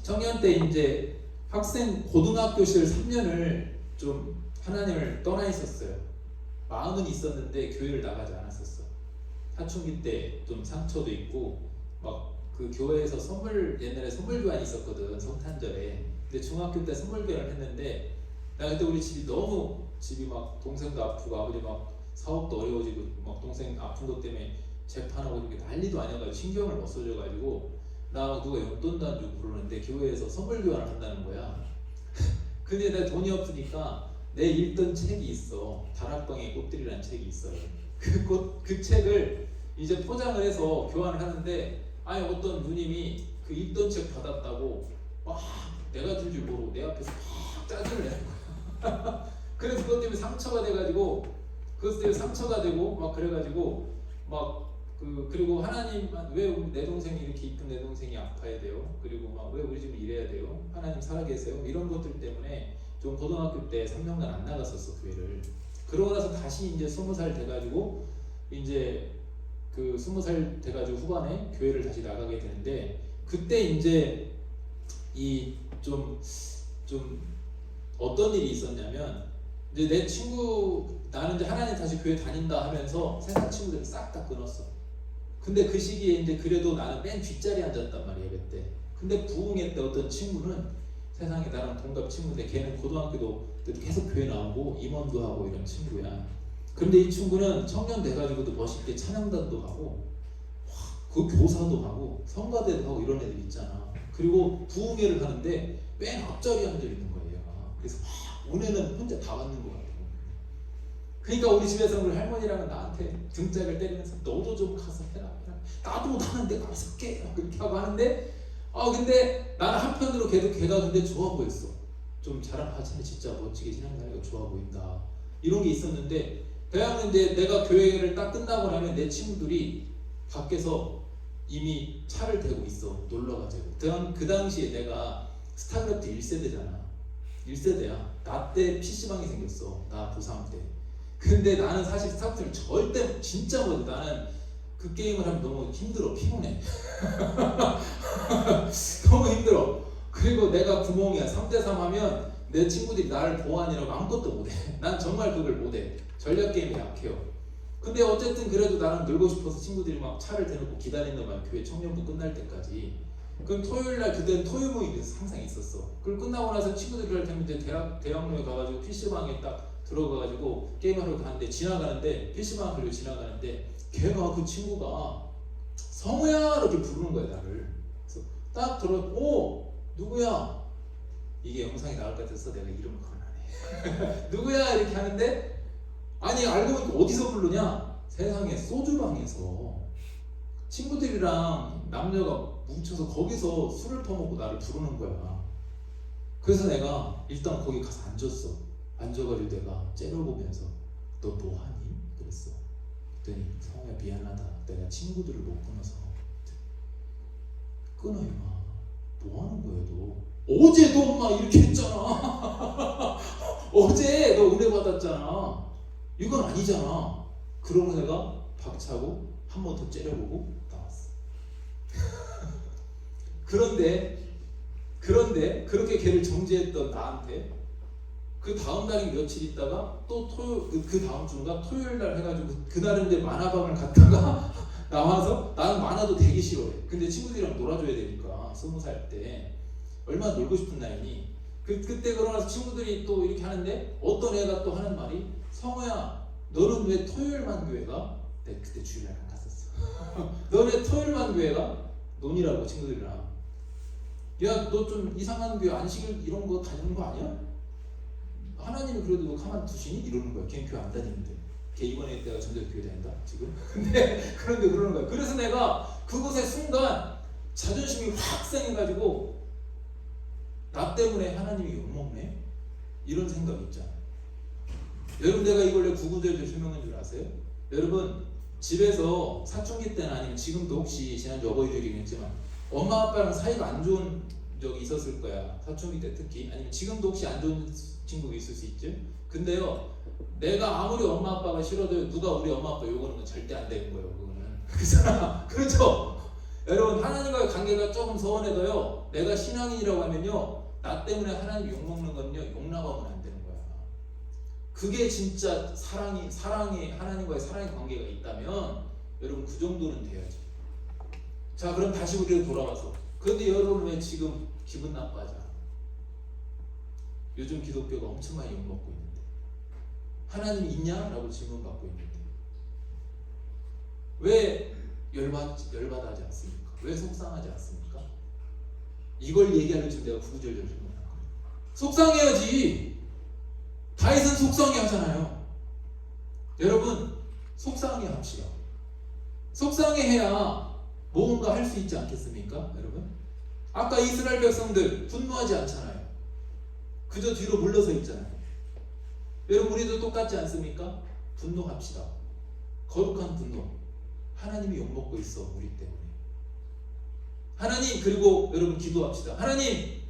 청년 때 이제 학생 고등학교 시절 3년을 좀 하나님을 떠나 있었어요. 마음은 있었는데 교회를 나가지 않았었어. 사춘기 때 좀 상처도 있고 막 그 교회에서 선물, 옛날에 선물 교환이 있었거든. 성탄절에 근데 중학교 때 선물교환을 했는데 나 그때 우리 집이 너무 집이 막 동생도 아프고 아버지 막 사업도 어려워지고 막 동생 아픈 것 때문에 재판하고 이렇게 난리도 아니어가지고 신경을 못 써줘가지고 나 누가 용돈도 안 주고 그러는데 교회에서 선물 교환을 한다는 거야. 근데 내가 돈이 없으니까 내 읽던 책이 있어. 다락방의 꽃들이라는 책이 있어요. 그 책을 이제 포장을 해서 교환을 하는데 아니 어떤 누님이 그 읽던 책 받았다고 막 내가 줄 줄 모르고 내 앞에서 막 짜증을 내는 거야. 그래서 그것 때문에 상처가 돼가지고 그것 때문에 상처가 되고 막 그래가지고 막 그리고 하나님 왜 내 동생이 이렇게 이쁜 내 동생이 아파야 돼요? 그리고 막 왜 우리 집은 이래야 돼요? 하나님 살아계세요? 이런 것들 때문에 좀 고등학교 때 3년간 안 나갔었어 교회를. 그러고 나서 다시 이제 20살 돼가지고 이제 그 20살 돼가지고 후반에 교회를 다시 나가게 되는데 그때 이제 이 좀 어떤 일이 있었냐면 이제 내 친구 나는 이제 하나님 다시 교회 다닌다 하면서 세상 친구들을 싹 다 끊었어. 근데 그 시기에 이제 그래도 나는 맨 뒷자리에 앉았단 말이야 그때. 근데 부흥회 때 어떤 친구는 세상에 나랑 동갑 친구인데 걔는 고등학교도 계속 교회 나오고 임원도 하고 이런 친구야. 근데 이 친구는 청년 돼가지고도 멋있게 찬양단도 하고 그 교사도 하고 성가대도 하고 이런 애들 있잖아. 그리고 부흥회를 하는데 맨 앞자리에 앉아 있는 거예요. 그래서 막 은혜는 혼자 다 받는 거 같아. 그러니까 우리 집에서 우리 할머니랑은 나한테 등짝을 때리면서 너도 좀 가서 해라. 나도 나는 내가 가서 깨 그렇게 하고 하는데 근데 나는 한편으로 걔가 근데 좋아 보였어. 좀 쟤는 진짜 멋지게 신앙생활하니까 좋아 보인다. 이런 게 있었는데 대학은 이제 내가 교회를 딱 끝나고 나면 내 친구들이 밖에서 이미 차를 대고 있어. 놀러 가자고. 그 당시에 내가 스타크래프트 1세대잖아. 1세대야. 나 때 PC방이 생겼어. 나 고3 때. 근데 나는 사실 스타크래프트를 절대 진짜 못해. 나는 그 게임을 하면 너무 힘들어. 피곤해. 너무 힘들어. 그리고 내가 구멍이야. 3대3 하면 내 친구들이 나를 보안이라고 아무것도 못해. 난 정말 그걸 못해. 전략 게임에 약해요. 근데 어쨌든 그래도 나는 놀고 싶어서 친구들이 막 차를 대놓고 기다리는 거야. 교회 청년부 끝날 때까지. 그럼 토요일날 그때는 토요 모임이 항상 있었어. 그걸 끝나고 나서 친구들이랑 되면 이제 대학로에 가가지고 PC방에 딱 들어가가지고 게임하러 가는데 지나가는데 PC방 걸려 지나가는데 걔가 그 친구가 성우야 이렇게 부르는 거야 나를. 그래서 딱 들어 오 누구야? 이게 영상이 나올 것 같아서 내가 이름을 거론하네. 누구야 이렇게 하는데 아니 알고 보니까 어디서 부르냐? 세상에 소주방에서 친구들이랑 남녀가 뭉쳐서 거기서 술을 퍼먹고 나를 부르는 거야. 그래서 내가 일단 거기 가서 앉았어. 앉아가지고 내가 째려보면서 너 뭐하니? 그랬어. 그랬더니 성우야 미안하다. 내가 친구들을 못 끊어서. 끊어 임마. 뭐하는 거야 너? 어제 너 엄마 이렇게 했잖아. 어제 너 은혜 받았잖아. 이건 아니잖아. 그러고 내가 박차고 한 번 더 째려보고 나왔어. 그런데 그렇게 걔를 정죄했던 나한테 그 다음 날이 며칠 있다가 또 그 다음 주인가 토요일 날 해가지고 그날은 이제 만화방을 갔다가 나와서 나는 만화도 되게 싫어해. 근데 친구들이랑 놀아줘야 되니까 20살 때 얼마나 놀고 싶은 나이니. 그때 그러고 나서 친구들이 또 이렇게 하는데 어떤 애가 또 하는 말이 성우야 너는 왜 토요일만 교회 가? 내가 그때 주일날 안 갔었어. 너네 토요일만 교회 가? 논이라고 친구들이랑. 야 너 좀 이상한 교회 안식일 이런 거 다니는 거 아니야? 하나님이 그래도 너 가만 두시니? 이러는 거야. 걔는 교회 안 다니는데. 걔 이번에 내가 전자 교회 다닌다 지금. 근데 그런데 그러는 거야. 그래서 내가 그곳에 순간 자존심이 확 상해가지고 나 때문에 하나님이 욕먹네? 이런 생각이 있잖아. 여러분 내가 이걸 왜 구구절절 설명한 줄 아세요? 여러분 집에서 사춘기 때나 아니면 지금도 혹시 지난주 어버이날이겠지만 엄마 아빠랑 사이가 안 좋은 적이 있었을 거야. 사춘기 때 특히. 아니면 지금도 혹시 안 좋은 친구가 있을 수 있지. 근데요 내가 아무리 엄마 아빠가 싫어도 누가 우리 엄마 아빠 욕하는 건 절대 안 되는 거예요. 그거는. 그렇잖아. 그렇죠? 여러분 하나님과의 관계가 조금 서운해도요 내가 신앙인이라고 하면요 나 때문에 하나님 욕먹는 건요 용납하면 안 되는 거야. 그게 진짜 사랑이 하나님과의 사랑의 관계가 있다면 여러분 그 정도는 돼야지. 자 그럼 다시 우리가 돌아와서 그런데 여러분 왜 지금 기분 나빠하잖아. 요즘 기독교가 엄청 많이 욕먹고 있는데 하나님 있냐? 라고 질문받고 있는데 왜 열받아하지 않습니까? 왜 속상하지 않습니까? 이걸 얘기하려고 지금 내가 구구절절 질문한 거예요. 속상해야지. 다윗은 속상해하잖아요. 여러분 속상해합시다. 속상해해야 뭔가 할 수 있지 않겠습니까? 여러분 아까 이스라엘 백성들 분노하지 않잖아요. 그저 뒤로 물러서 있잖아요. 여러분 우리도 똑같지 않습니까? 분노합시다. 거룩한 분노. 하나님이 욕먹고 있어 우리 때문에. 하나님 그리고 여러분 기도합시다. 하나님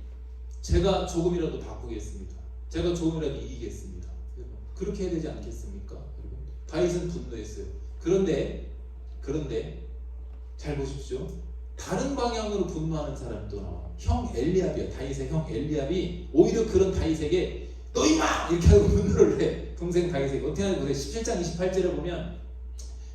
제가 조금이라도 바꾸겠습니다. 제가 조금이라도 이기겠습니다. 여러분, 그렇게 해야 되지 않겠습니까? 여러분 다윗은 분노했어요. 그런데 잘 보십시오. 다른 방향으로 분노하는 사람이 또 나와. 형 엘리압이야. 다윗의 형 엘리압이 오히려 그런 다윗에게 너 임마! 이렇게 하고 분노를 해. 동생 다윗에게. 어떻게 하는지 보세요. 17장 28절에 보면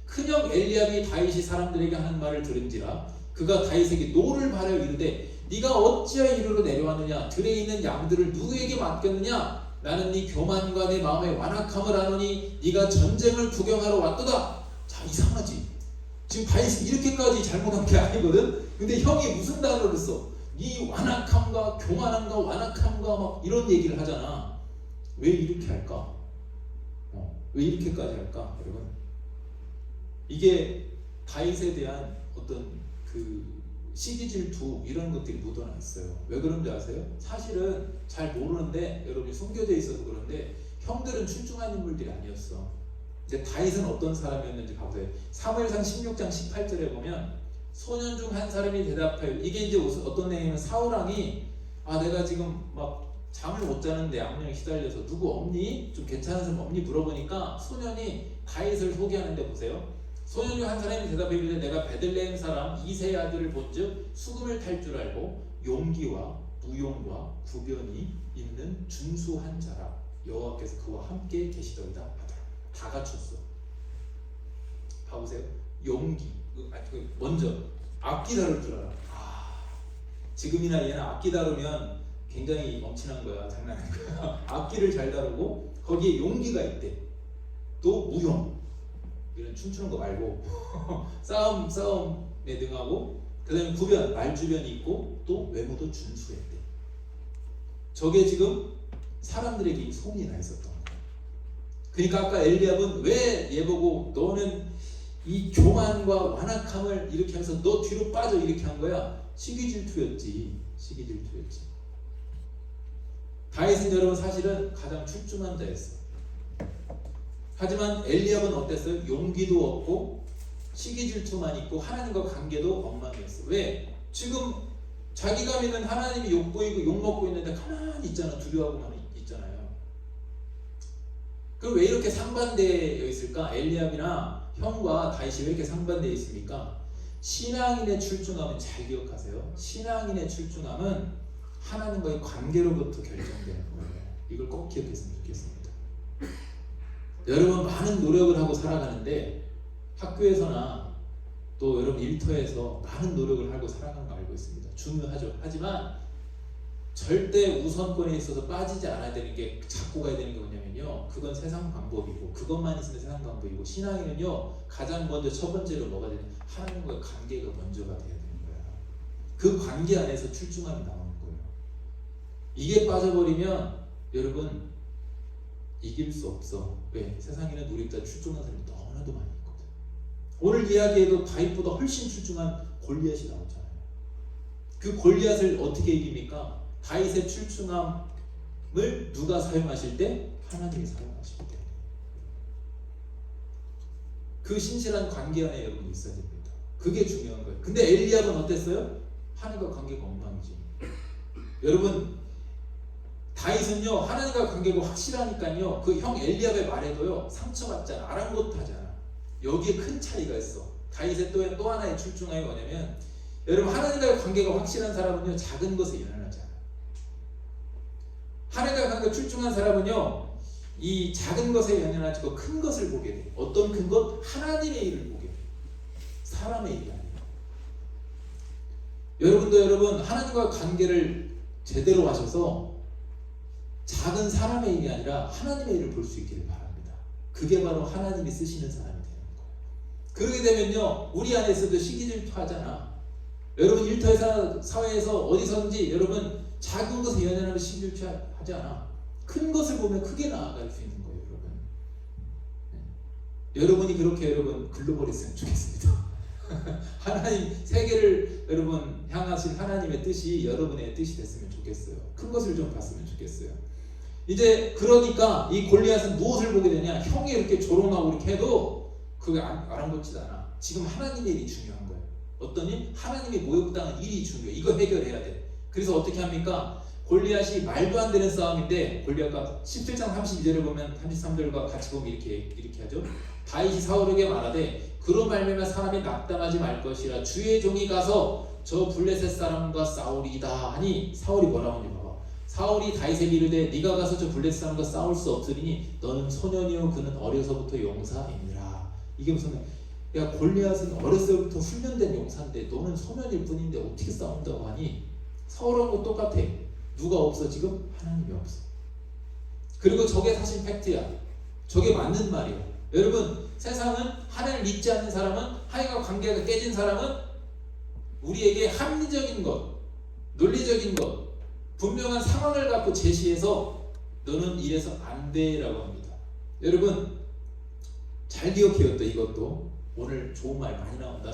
큰형 엘리압이 다윗이 사람들에게 하는 말을 들은지라 그가 다윗에게 노를 바라여 이르되 네가 어찌하여 이리로 내려왔느냐? 들에 있는 양들을 누구에게 맡겼느냐? 나는 네 교만과 내 마음의 완악함을 아노니 네가 전쟁을 구경하러 왔도다. 자, 이상하지? 지금 다윗이 이렇게까지 잘못한 게 아니거든? 근데 형이 무슨 단어를 써? 네 완악함과 교만함과 완악함과 막 이런 얘기를 하잖아. 왜 이렇게 할까? 왜 이렇게까지 할까? 여러분 이게 다윗에 대한 어떤 그 시기 질투 이런 것들이 묻어나 있어요. 왜 그런지 아세요? 사실은 잘 모르는데 여러분이 숨겨져 있어서 그런데 형들은 출중한 인물들이 아니었어. 이제 다윗은 어떤 사람이었는지 봐보세요. 사무엘상 16장 18절에 보면 소년 중 한 사람이 대답하여 이게 이제 어떤 내용이면 사울왕이 내가 지금 막 잠을 못 자는데 악령에 시달려서 누구 없니? 좀 괜찮은 사람 없니? 물어보니까 소년이 다윗을 소개하는데 보세요. 소년 중 한 사람이 대답해 이르되 내가 베들레헴 사람 이새의 아들을 본즉 수금을 탈 줄 알고 용기와 무용과 구변이 있는 준수한 자라 여호와께서 그와 함께 계시더이다 하더라. 다 갖췄어. 봐보세요. 용기 먼저 악기 다룰 줄 알아. 지금이나 얘는 악기 다루면 굉장히 엄친한 거야. 장난 아닌 거야. 악기를 잘 다루고 거기에 용기가 있대. 또 무용 이런 춤추는 거 말고 싸움에 능하고 그 다음에 구변 말주변이 있고 또 외모도 준수했대. 저게 지금 사람들에게 소문이 나 있었던 거야. 그러니까 아까 엘리압은 왜 얘보고 너는 이 교만과 완악함을 이렇게 해서 너 뒤로 빠져 이렇게 한 거야. 시기질투였지. 다윗은 여러분 사실은 가장 출중한 자였어. 하지만 엘리압은 어땠어요? 용기도 없고 시기질투만 있고 하나님과 관계도 엉망이었어. 왜? 지금 자기가 믿는 하나님이 욕보이고 욕먹고 있는데 가만히 있잖아. 두려워하고만 있잖아요. 그럼 왜 이렇게 상반되어 있을까? 엘리압이나 형과 다윗이 왜 이렇게 상반되어 있습니까? 신앙인의 출중함은 잘 기억하세요. 신앙인의 출중함은 하나님과의 관계로부터 결정되는 거예요. 이걸 꼭 기억했으면 좋겠습니다. 여러분 많은 노력을 하고 살아가는데 학교에서나 또 여러분 일터에서 많은 노력을 하고 살아가는 거 알고 있습니다. 중요하죠. 하지만 절대 우선권에 있어서 빠지지 않아야 되는 게 잡고 가야 되는 게 뭐냐면요. 그건 세상 방법이고 그것만 있으면 세상 방법이고 신앙인은요. 가장 먼저 첫 번째로 뭐가 되는 하나님과의 관계가 먼저가 돼야 되는 거야. 그 관계 안에서 출중함이 나오는 거예요. 이게 빠져버리면 여러분 이길 수 없어. 왜? 세상에는 우리보다 출중한 사람이 너무나도 많이 있거든. 오늘 이야기에도 다윗보다 훨씬 출중한 골리앗이 나오잖아요. 그 골리앗을 어떻게 이깁니까? 다윗의 출중함을 누가 사용하실 때? 하나님이 사용하실 때. 그 신실한 관계 안에 여러분이 있어야 됩니다. 그게 중요한 거예요. 근데 엘리압은 어땠어요? 하나님과 관계가 엉망이지. 여러분 다윗은요 하나님과 관계가 확실하니까요 그 형 엘리압의 말에도요 상처받지 않아. 아랑곳하잖아. 여기에 큰 차이가 있어. 다윗의 또 하나의 출중함이 뭐냐면 여러분 하나님과의 관계가 확실한 사람은요 작은 것에 연연하지 않아. 하나님과 관계가 출중한 사람은요 이 작은 것에 연연하지 않고 큰 것을 보게 돼. 어떤 큰 것? 하나님의 일을 보게 돼. 사람의 일이 아니야. 여러분도 여러분 하나님과 관계를 제대로 하셔서 작은 사람의 일이 아니라 하나님의 일을 볼 수 있기를 바랍니다. 그게 바로 하나님이 쓰시는 사람이 되는 거예요. 그러게 되면요, 우리 안에서도 시기질투하잖아. 여러분 일터에서 사회에서 어디서든지 여러분 작은 것에 연연하면 시기질투하지 않아. 큰 것을 보면 크게 나아갈 수 있는 거예요, 여러분. 여러분이 그렇게 여러분 글로벌했으면 좋겠습니다. 하나님 세계를 여러분 향하신 하나님의 뜻이 여러분의 뜻이 됐으면 좋겠어요. 큰 것을 좀 봤으면 좋겠어요. 이제 그러니까 이 골리앗은 무엇을 보게 되냐? 형이 이렇게 조롱하고 이렇게 해도 그게 아랑곳지도 않아. 지금 하나님의 일이 중요한 거예요. 어떤 일? 하나님이 모욕당한 일이 중요해. 이거 해결해야 돼. 그래서 어떻게 합니까? 골리앗이 말도 안 되는 싸움인데 골리앗과 17장 32절을 보면 33절과 같이 보면 이렇게 하죠. 다윗이 사울에게 말하되 그로 말미암아 사람이 낙담하지 말 것이라 주의 종이 가서 저 블레셋 사람과 싸우리이다 하니 사울이 뭐라고 하는지 봐봐. 사울이 다윗에게 이르되 네가 가서 저 블레셋 사람과 싸울 수 없으리니 너는 소년이요 그는 어려서부터 용사이니라. 이게 무슨 야 골리앗은 어렸을 때부터 훈련된 용사인데 너는 소년일 뿐인데 어떻게 싸운다고 하니 사울하고 똑같아. 누가 없어 지금? 하나님이 없어. 그리고 저게 사실 팩트야. 저게 맞는 말이야. 여러분 세상은 하나님을 믿지 않는 사람은 하나님과 관계가 깨진 사람은 우리에게 합리적인 것, 논리적인 것, 분명한 상황을 갖고 제시해서 너는 이래서 안 돼라고 합니다. 여러분 잘 기억해요. 또 이것도 오늘 좋은 말 많이 나온다.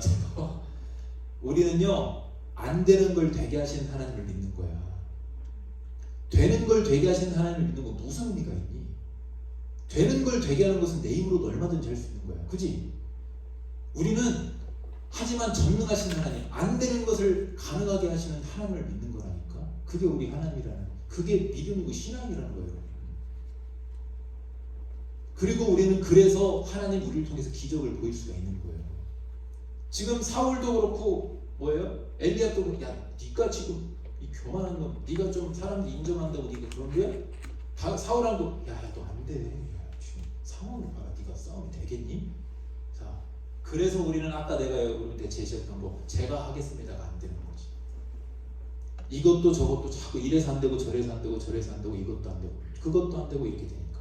우리는요 안 되는 걸 되게 하시는 하나님을 믿는 거야. 되는 걸 되게 하시는 하나님을 믿는 거 무슨 의미가 있니? 되는 걸 되게 하는 것은 내 힘으로도 얼마든지 할 수 있는 거야. 그지? 우리는 하지만 전능하신 하나님, 안 되는 것을 가능하게 하시는 하나님을 믿는 거라니까. 그게 우리 하나님이라는, 그게 믿음이고 신앙이라는 거예요. 그리고 우리는 그래서 하나님 우리를 통해서 기적을 보일 수가 있는 거예요. 지금 사울도 그렇고 뭐예요? 엘리야도 그렇고 야 네가 지금 이 교만한 거 네가 좀 사람들이 인정한다고 네가 그런 거야? 사울랑도 야야 너 안 돼. 야, 지금 상황을 봐라. 네가 싸움이 되겠니? 자, 그래서 우리는 아까 내가 여러분한테 제시했던 거 제가 하겠습니다가 안 되는 거지. 이것도 저것도 자꾸 이래서 안 되고 저래서 안 되고 저래서 안 되고 이것도 안 되고 그것도 안 되고 이렇게 되니까.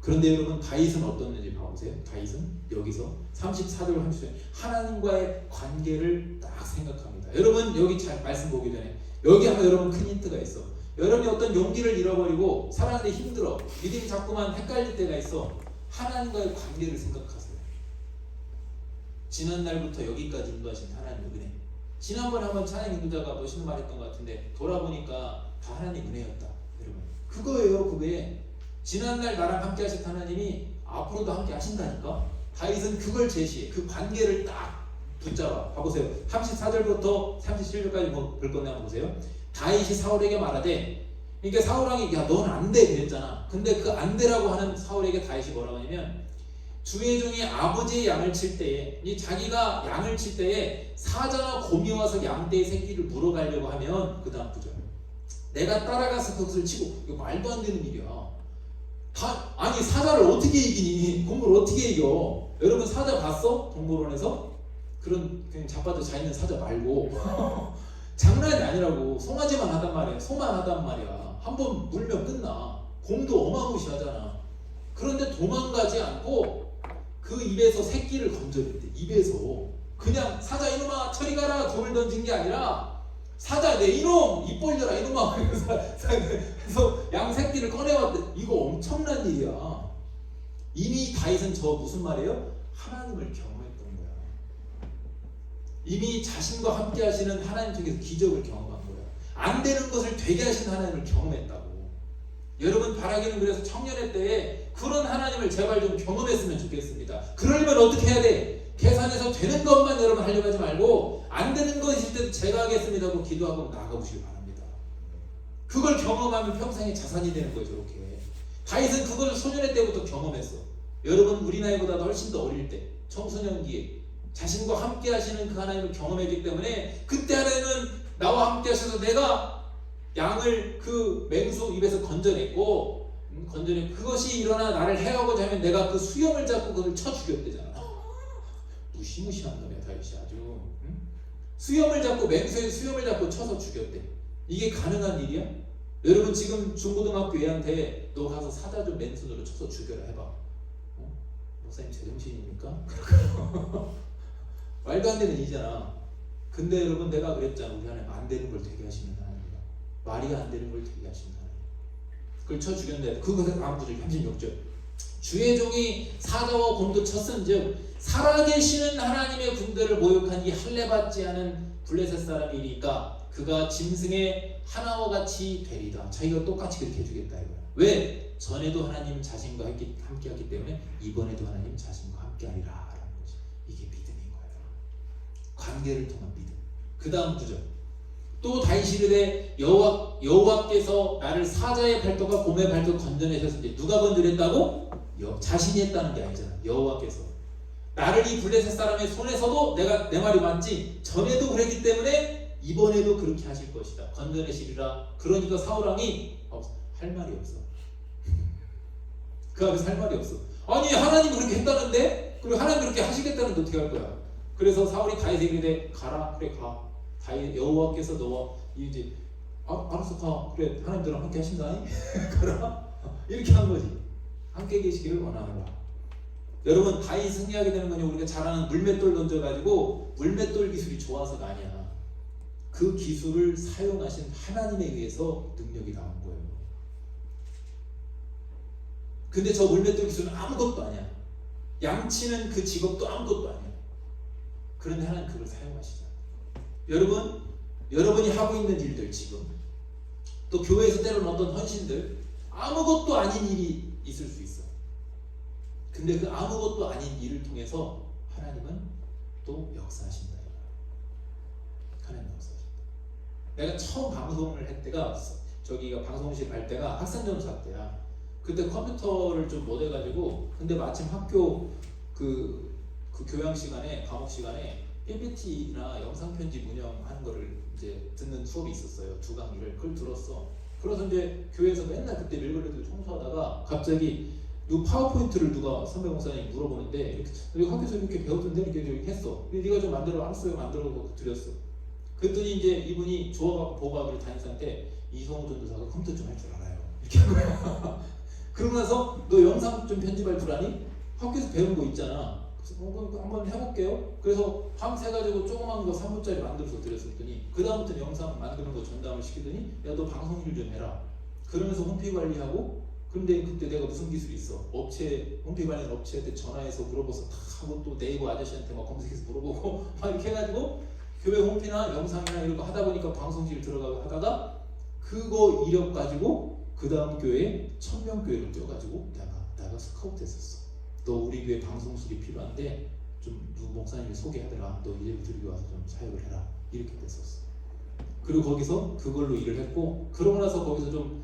그런데 여러분 다윗은 어떻는지 봐보세요. 다윗은 여기서 34절 30절 하나님과의 관계를 딱 생각합니다. 여러분 여기 잘 말씀 보기 전에 여기 하면 여러분 큰 힌트가 있어. 여러분이 어떤 용기를 잃어버리고 살아가는데 힘들어. 믿음이 자꾸만 헷갈릴 때가 있어. 하나님과의 관계를 생각하세요. 지난날부터 여기까지 인도하신 하나님의 은혜. 지난번에 한번 찬양 인도자가 멋있는 말 했던 것 같은데 돌아보니까 다 하나님 은혜였다. 여러분 그거예요. 그게 지난날 나랑 함께 하신 하나님이 앞으로도 함께 하신다니까. 다윗은 그걸 제시해. 그 관계를 딱 붙잡아. 봐보세요. 34절부터 37절까지 볼 건데 한번 보세요. 다윗이 사울에게 말하되, 그러니까 사울왕이 야 넌 안 돼 그랬잖아. 근데 그 안 되라고 하는 사울에게 다윗이 뭐라고 하냐면 주의 종이 아버지의 양을 칠 때에 이 자기가 양을 칠 때에 사자나 곰이 와서 양떼의 새끼를 물어가려고 하면 그 다음 구절 내가 따라가서 그것을 치고 이거 말도 안 되는 일이야. 아니 사자를 어떻게 이기니? 곰을 어떻게 이겨? 여러분 사자 봤어? 동물원에서? 그런 그냥 자빠져 자있는 사자 말고 장난이 아니라고. 송아지만 하단 말이야. 소만 하단 말이야. 한번 물면 끝나. 곰도 어마무시하잖아. 그런데 도망가지 않고 그 입에서 새끼를 건져냈대. 입에서 그냥 사자 이놈아 저리 가라 돌을 던진 게 아니라 사자 내 이놈 입 벌려라 이놈아. 그래서 양 새끼를 꺼내왔대. 이거 엄청난 일이야. 이미 다윗은 저 무슨 말이에요? 하나님을 경험했던 거야. 이미 자신과 함께 하시는 하나님 통해서 기적을 경험한 거야. 안 되는 것을 되게 하신 하나님을 경험했다고. 여러분 바라기는 그래서 청년의 때에 그런 하나님을 제발 좀 경험했으면 좋겠습니다. 그러려면 어떻게 해야 돼? 계산해서 되는 것만 여러분 하려고 하지 말고 안 되는 거 있을 때도 제가 하겠습니다 하고 기도하고 나가보시기 바랍니다. 그걸 경험하면 평생의 자산이 되는 거죠. 이렇게 다윗은 그걸 소년의 때부터 경험했어. 여러분 우리 나이보다도 훨씬 더 어릴 때 청소년기에 자신과 함께 하시는 그 하나님을 경험했기 때문에 그때 하나님은 나와 함께 하셔서 내가 양을 그 맹수 입에서 건져냈고 그것이 일어나 나를 해하고자 하면 내가 그 수염을 잡고 그걸 쳐 죽였대잖아. 무시무시한 놈이야 다윗이 아주. 응? 수염을 잡고 맹수의 수염을 잡고 쳐서 죽였대. 이게 가능한 일이야? 여러분 지금 중고등학교 애한테 너 가서 사자 좀 맨손으로 쳐서 죽여라 해봐. 목사님 제정신입니까? 말도 안 되는 일이잖아. 근데 여러분 내가 그랬잖아. 우리 하나님 안 되는 걸 되게 하시는 하나님이다. 말이 안 되는 걸 되게 하시는 하나님. 그걸 쳐 죽였는데 그것에 다음 구절 36절. 주의 종이 사자와 곰도 쳤은즉 살아계시는 하나님의 군대를 모욕한 이 할례받지 않은 블레셋 사람이니까 그가 짐승의 하나와 같이 되리다. 자기가 똑같이 그렇게 해주겠다 이거야. 왜? 전에도 하나님 자신과 함께했기 때문에 이번에도 하나님 자신과 함께하리라 라는 거지. 이게 믿음인 거예요. 관계를 통한 믿음. 그 다음 구절. 또 다윗이 이르되 여호와께서 나를 사자의 발톱과 곰의 발톱 건져내셨으니 누가 건져냈다고? 자신이 했다는 게 아니잖아. 여호와께서 나를 이 블레셋 사람의 손에서도 내가 내 말이 맞지. 전에도 그랬기 때문에 이번에도 그렇게 하실 것이다. 건져내시리라. 그러니까 사울왕이 할 말이 없어. 그 앞에서 할 말이 없어. 아니 하나님 그렇게 했다는데 그리고 하나님 그렇게 하시겠다는데 어떻게 할 거야? 그래서 사울이 다윗에게 이르되 가라. 그래 가. 다윗 여호와께서 너와 이제 알았어 가. 그래 하나님 너랑 함께 하신다니 가라. 이렇게 한 거지. 함께 계시기를 원하노라. 여러분 다윗 승리하게 되는 거냐? 우리가 잘 아는 물맷돌 던져가지고 물맷돌 기술이 좋아서가 아니야. 그 기술을 사용하신 하나님에 의해서 능력이 나온 거예요. 근데 저 물맷돌 기술은 아무것도 아니야. 양치는 그 직업도 아무것도 아니야. 그런데 하나님 그걸 사용하시잖아. 여러분이 하고 있는 일들 지금 또 교회에서 때로는 어떤 헌신들 아무것도 아닌 일이 있을 수 있어. 근데 그 아무것도 아닌 일을 통해서 하나님은 또 역사하신다. 하나님 역사하신다. 내가 처음 방송을 할 때가 저기가 방송실 갈 때가 학생전사 때야. 그때 컴퓨터를 좀 못 해가지고 근데 마침 학교 그 교양 시간에 과목 시간에 PPT나 영상 편집 운영하는 거를 이제 듣는 수업이 있었어요. 2강의를 그걸 들었어. 그래서 이제 교회에서 맨날 그때 밀걸레도 청소하다가 갑자기 파워포인트를 누가 선배 목사님이 물어보는데 이렇게 학교에서 이렇게 배우던데 이렇게 했어. 네가 좀 만들어 알았어요. 만들어서 드렸어. 그랬더니 이제 이분이 조화받고 보고하기를 담임선생한테 이성우 전도사가 컴퓨터 좀 할 줄 알아요. 이렇게 한 거야. 그러고 나서 너 영상 좀 편집할 줄 아니? 학교에서 배운 거 있잖아. 그래서 한번 해볼게요. 그래서 밤새가지고 조그만 거 3분짜리 만들어서 드렸더니 그 다음부터 영상 만드는 거 전담을 시키더니 야 너 방송 일 좀 해라. 그러면서 홈페이지 관리하고 근데 그때 내가 무슨 기술이 있어? 홈페이지 관리하는 업체한테 전화해서 물어봐서 다 하고 또 네이버 아저씨한테 막 검색해서 물어보고 막 이렇게 해가지고 교회 홈피나 영상이나 이런 거 하다 보니까 방송실 들어가고 하다가 그거 이력 가지고 그 다음 교회에 1000명 교회를 뛰어가지고 내가 스카우트 했었어. 너 우리 교회 방송실이 필요한데 좀 누구 목사님이 소개하더라. 너 이제부터 여기 와서 좀 사역을 해라. 이렇게 됐었어. 그리고 거기서 그걸로 일을 했고 그러고 나서 거기서 좀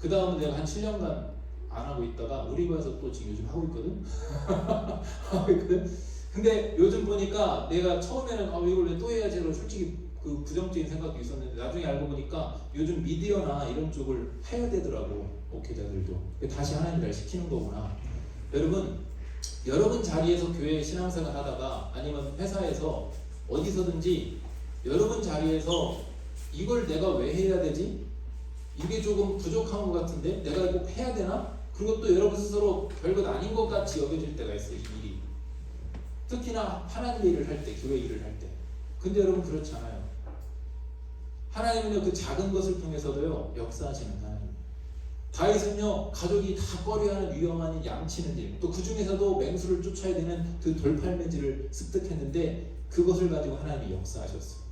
그 다음은 내가 한 7년간 안 하고 있다가 우리 교회에서 또 지금 요즘 하고 있거든. 하고 있거든. 근데 요즘 보니까 내가 처음에는 이걸 왜 또 해야지 로 솔직히 그 부정적인 생각도 있었는데 나중에 알고 보니까 요즘 미디어나 이런 쪽을 해야 되더라고. 목회자들도 다시 하나님 날 시키는 거구나. 여러분 자리에서 교회 신앙생활 하다가 아니면 회사에서 어디서든지 여러분 자리에서 이걸 내가 왜 해야 되지? 이게 조금 부족한 것 같은데 내가 꼭 해야 되나? 그리고 또 여러분 스스로 별것 아닌 것 같이 여겨질 때가 있어요. 이 일이 특히나 하나님의 일을 할 때, 교회 일을 할 때. 근데 여러분 그렇지 않아요. 하나님은요 그 작은 것을 통해서도요 역사하시는 하나님. 다윗은요 가족이 다 꺼려하는 위험한 일, 양치는 일, 또 그 중에서도 맹수를 쫓아야 되는 그 돌팔매질을 습득했는데 그것을 가지고 하나님이 역사하셨어요.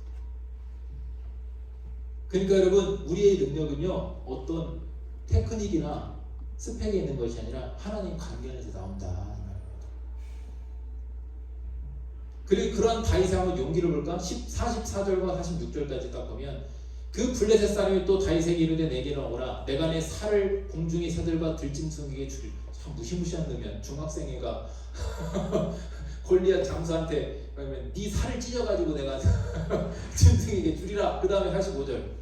그러니까 여러분 우리의 능력은요 어떤 테크닉이나 스펙에 있는 것이 아니라 하나님 관계 안에서 나온다. 그리고 그러한 다윗의 한번 용기를 볼까? 44절과 46절까지 딱 보면 그 블레셋 사람이 또 다윗에게 이르되 내게로 오라. 내가 내 살을 공중의 새들과 들짐승에게 주리. 참 무시무시한 놈이야. 중학생애가 골리앗 장수한테 그러면 네 살을 찢어가지고 내가 짐승에게 주리라. 그 다음에 45절.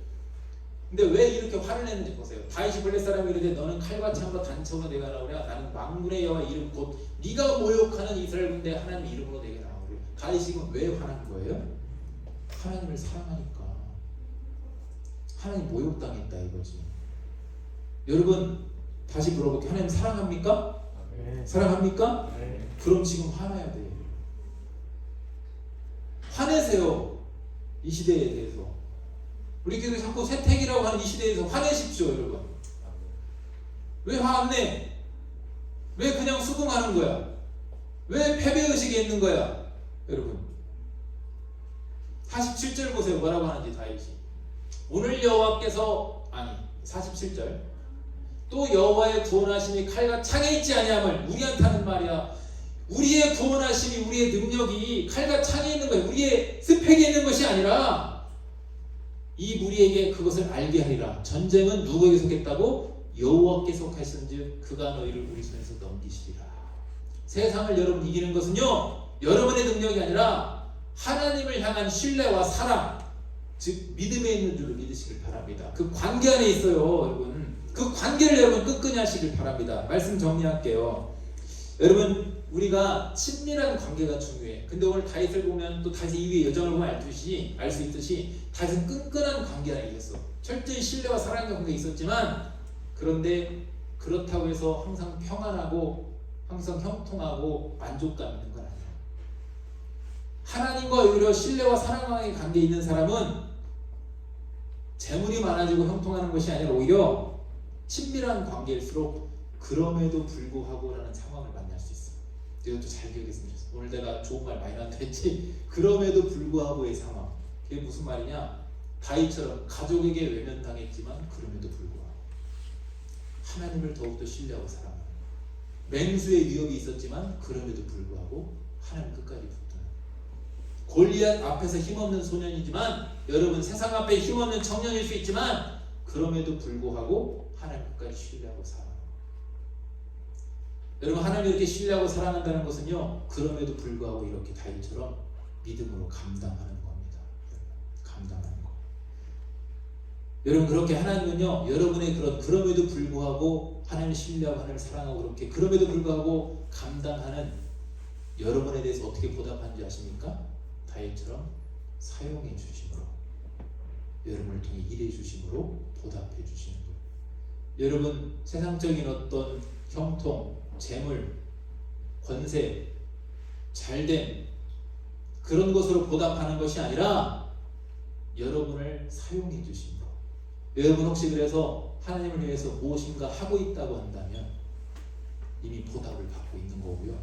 근데 왜 이렇게 화를 냈는지 보세요. 다윗이 블레셋 사람이 이르되 너는 칼과 창과 단처로 내가 나오랴. 나는 만군의 여호와 이름 곧 네가 모욕하는 이스라엘 군대 하나님의 이름으로 내게 나오랴. 다윗이 지금 왜 화난 거예요? 하나님을 사랑하니까. 하나님 모욕당했다 이거지. 여러분 다시 물어볼게요. 하나님 사랑합니까? 사랑합니까? 그럼 지금 화나야 돼요. 화내세요. 이 시대에 대해서. 우리 교회 자꾸 세택이라고 하는 이 시대에서 화내십시오, 여러분. 왜 화 안 내? 왜 그냥 수긍하는 거야? 왜 패배의식이 있는 거야? 여러분 47절 보세요. 뭐라고 하는지 다윗이. 오늘 여호와께서, 아니 47절, 또 여호와의 구원하심이 칼과 창에 있지 아니함을, 우리한테 하는 말이야. 우리의 구원하심이, 우리의 능력이 칼과 창에 있는 거예요. 우리의 스펙에 있는 것이 아니라 이 무리에게 그것을 알게 하리라. 전쟁은 누구에게 속했다고? 여호와께 속하신즉 그가 너희를 우리 손에서 넘기시리라. 세상을 여러분 이기는 것은요, 여러분의 능력이 아니라 하나님을 향한 신뢰와 사랑, 즉 믿음에 있는 줄로 믿으시길 바랍니다. 그 관계 안에 있어요, 여러분. 그 관계를 여러분 끝까지 하시길 바랍니다. 말씀 정리할게요. 여러분, 우리가 친밀한 관계가 중요해. 근데 오늘 다윗을 보면, 또 다윗의 이후의 여정을 보면 알 수 있듯이 다윗은 끈끈한 관계 안에 있었어. 철저히 신뢰와 사랑의 관계가 있었지만, 그런데 그렇다고 해서 항상 평안하고 항상 형통하고 만족감 있는 건 아니야. 하나님과 오히려 신뢰와 사랑의 관계에 있는 사람은 재물이 많아지고 형통하는 것이 아니라 오히려 친밀한 관계일수록 그럼에도 불구하고라는 상황을 만날 수 있어요. 이것도 잘 기억했으면 좋겠어요. 오늘 내가 좋은 말 많이 나한테 했지. 그럼에도 불구하고의 상황. 그게 무슨 말이냐? 다윗처럼 가족에게 외면당했지만 그럼에도 불구하고 하나님을 더욱더 신뢰하고 사랑하는, 맹수의 위협이 있었지만 그럼에도 불구하고 하나님 끝까지 붙드는, 골리앗 앞에서 힘없는 소년이지만, 여러분 세상 앞에 힘없는 청년일 수 있지만 그럼에도 불구하고 하나님 끝까지 신뢰하고 사랑하는, 여러분 하나님 이렇게 신뢰하고 사랑한다는 것은요, 그럼에도 불구하고 이렇게 다윗처럼 믿음으로 감당하는 겁니다. 감당하는 거. 여러분 그렇게 하나님은요, 여러분의 그럼에도 불구하고 하나님을 신뢰하고 하나님을 사랑하고 그렇게 그럼에도 불구하고 감당하는 여러분에 대해서 어떻게 보답하는지 아십니까? 다윗처럼 사용해 주심으로, 여러분을 통해 일해 주심으로 보답해 주시는 거예요. 여러분 세상적인 어떤 형통, 재물, 권세, 잘됨, 그런 것으로 보답하는 것이 아니라 여러분을 사용해 주심으로. 여러분 혹시 그래서 하나님을 위해서 무엇인가 하고 있다고 한다면 이미 보답을 받고 있는 거고요.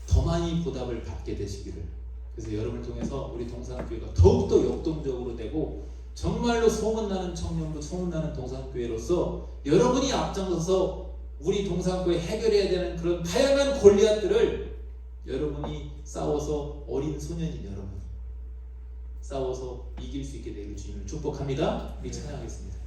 더 많이 보답을 받게 되시기를. 그래서 여러분을 통해서 우리 동산교회가 더욱더 역동적으로 되고 정말로 소문나는 청년부, 소문나는 동산교회로서 여러분이 앞장서서 우리 동산교회 해결해야 되는 그런 다양한 골리앗들을 여러분이 싸워서, 어린 소년인 여러분이 싸워서 이길 수 있게 되기를 주님을 축복합니다. 우리 찬양하겠습니다.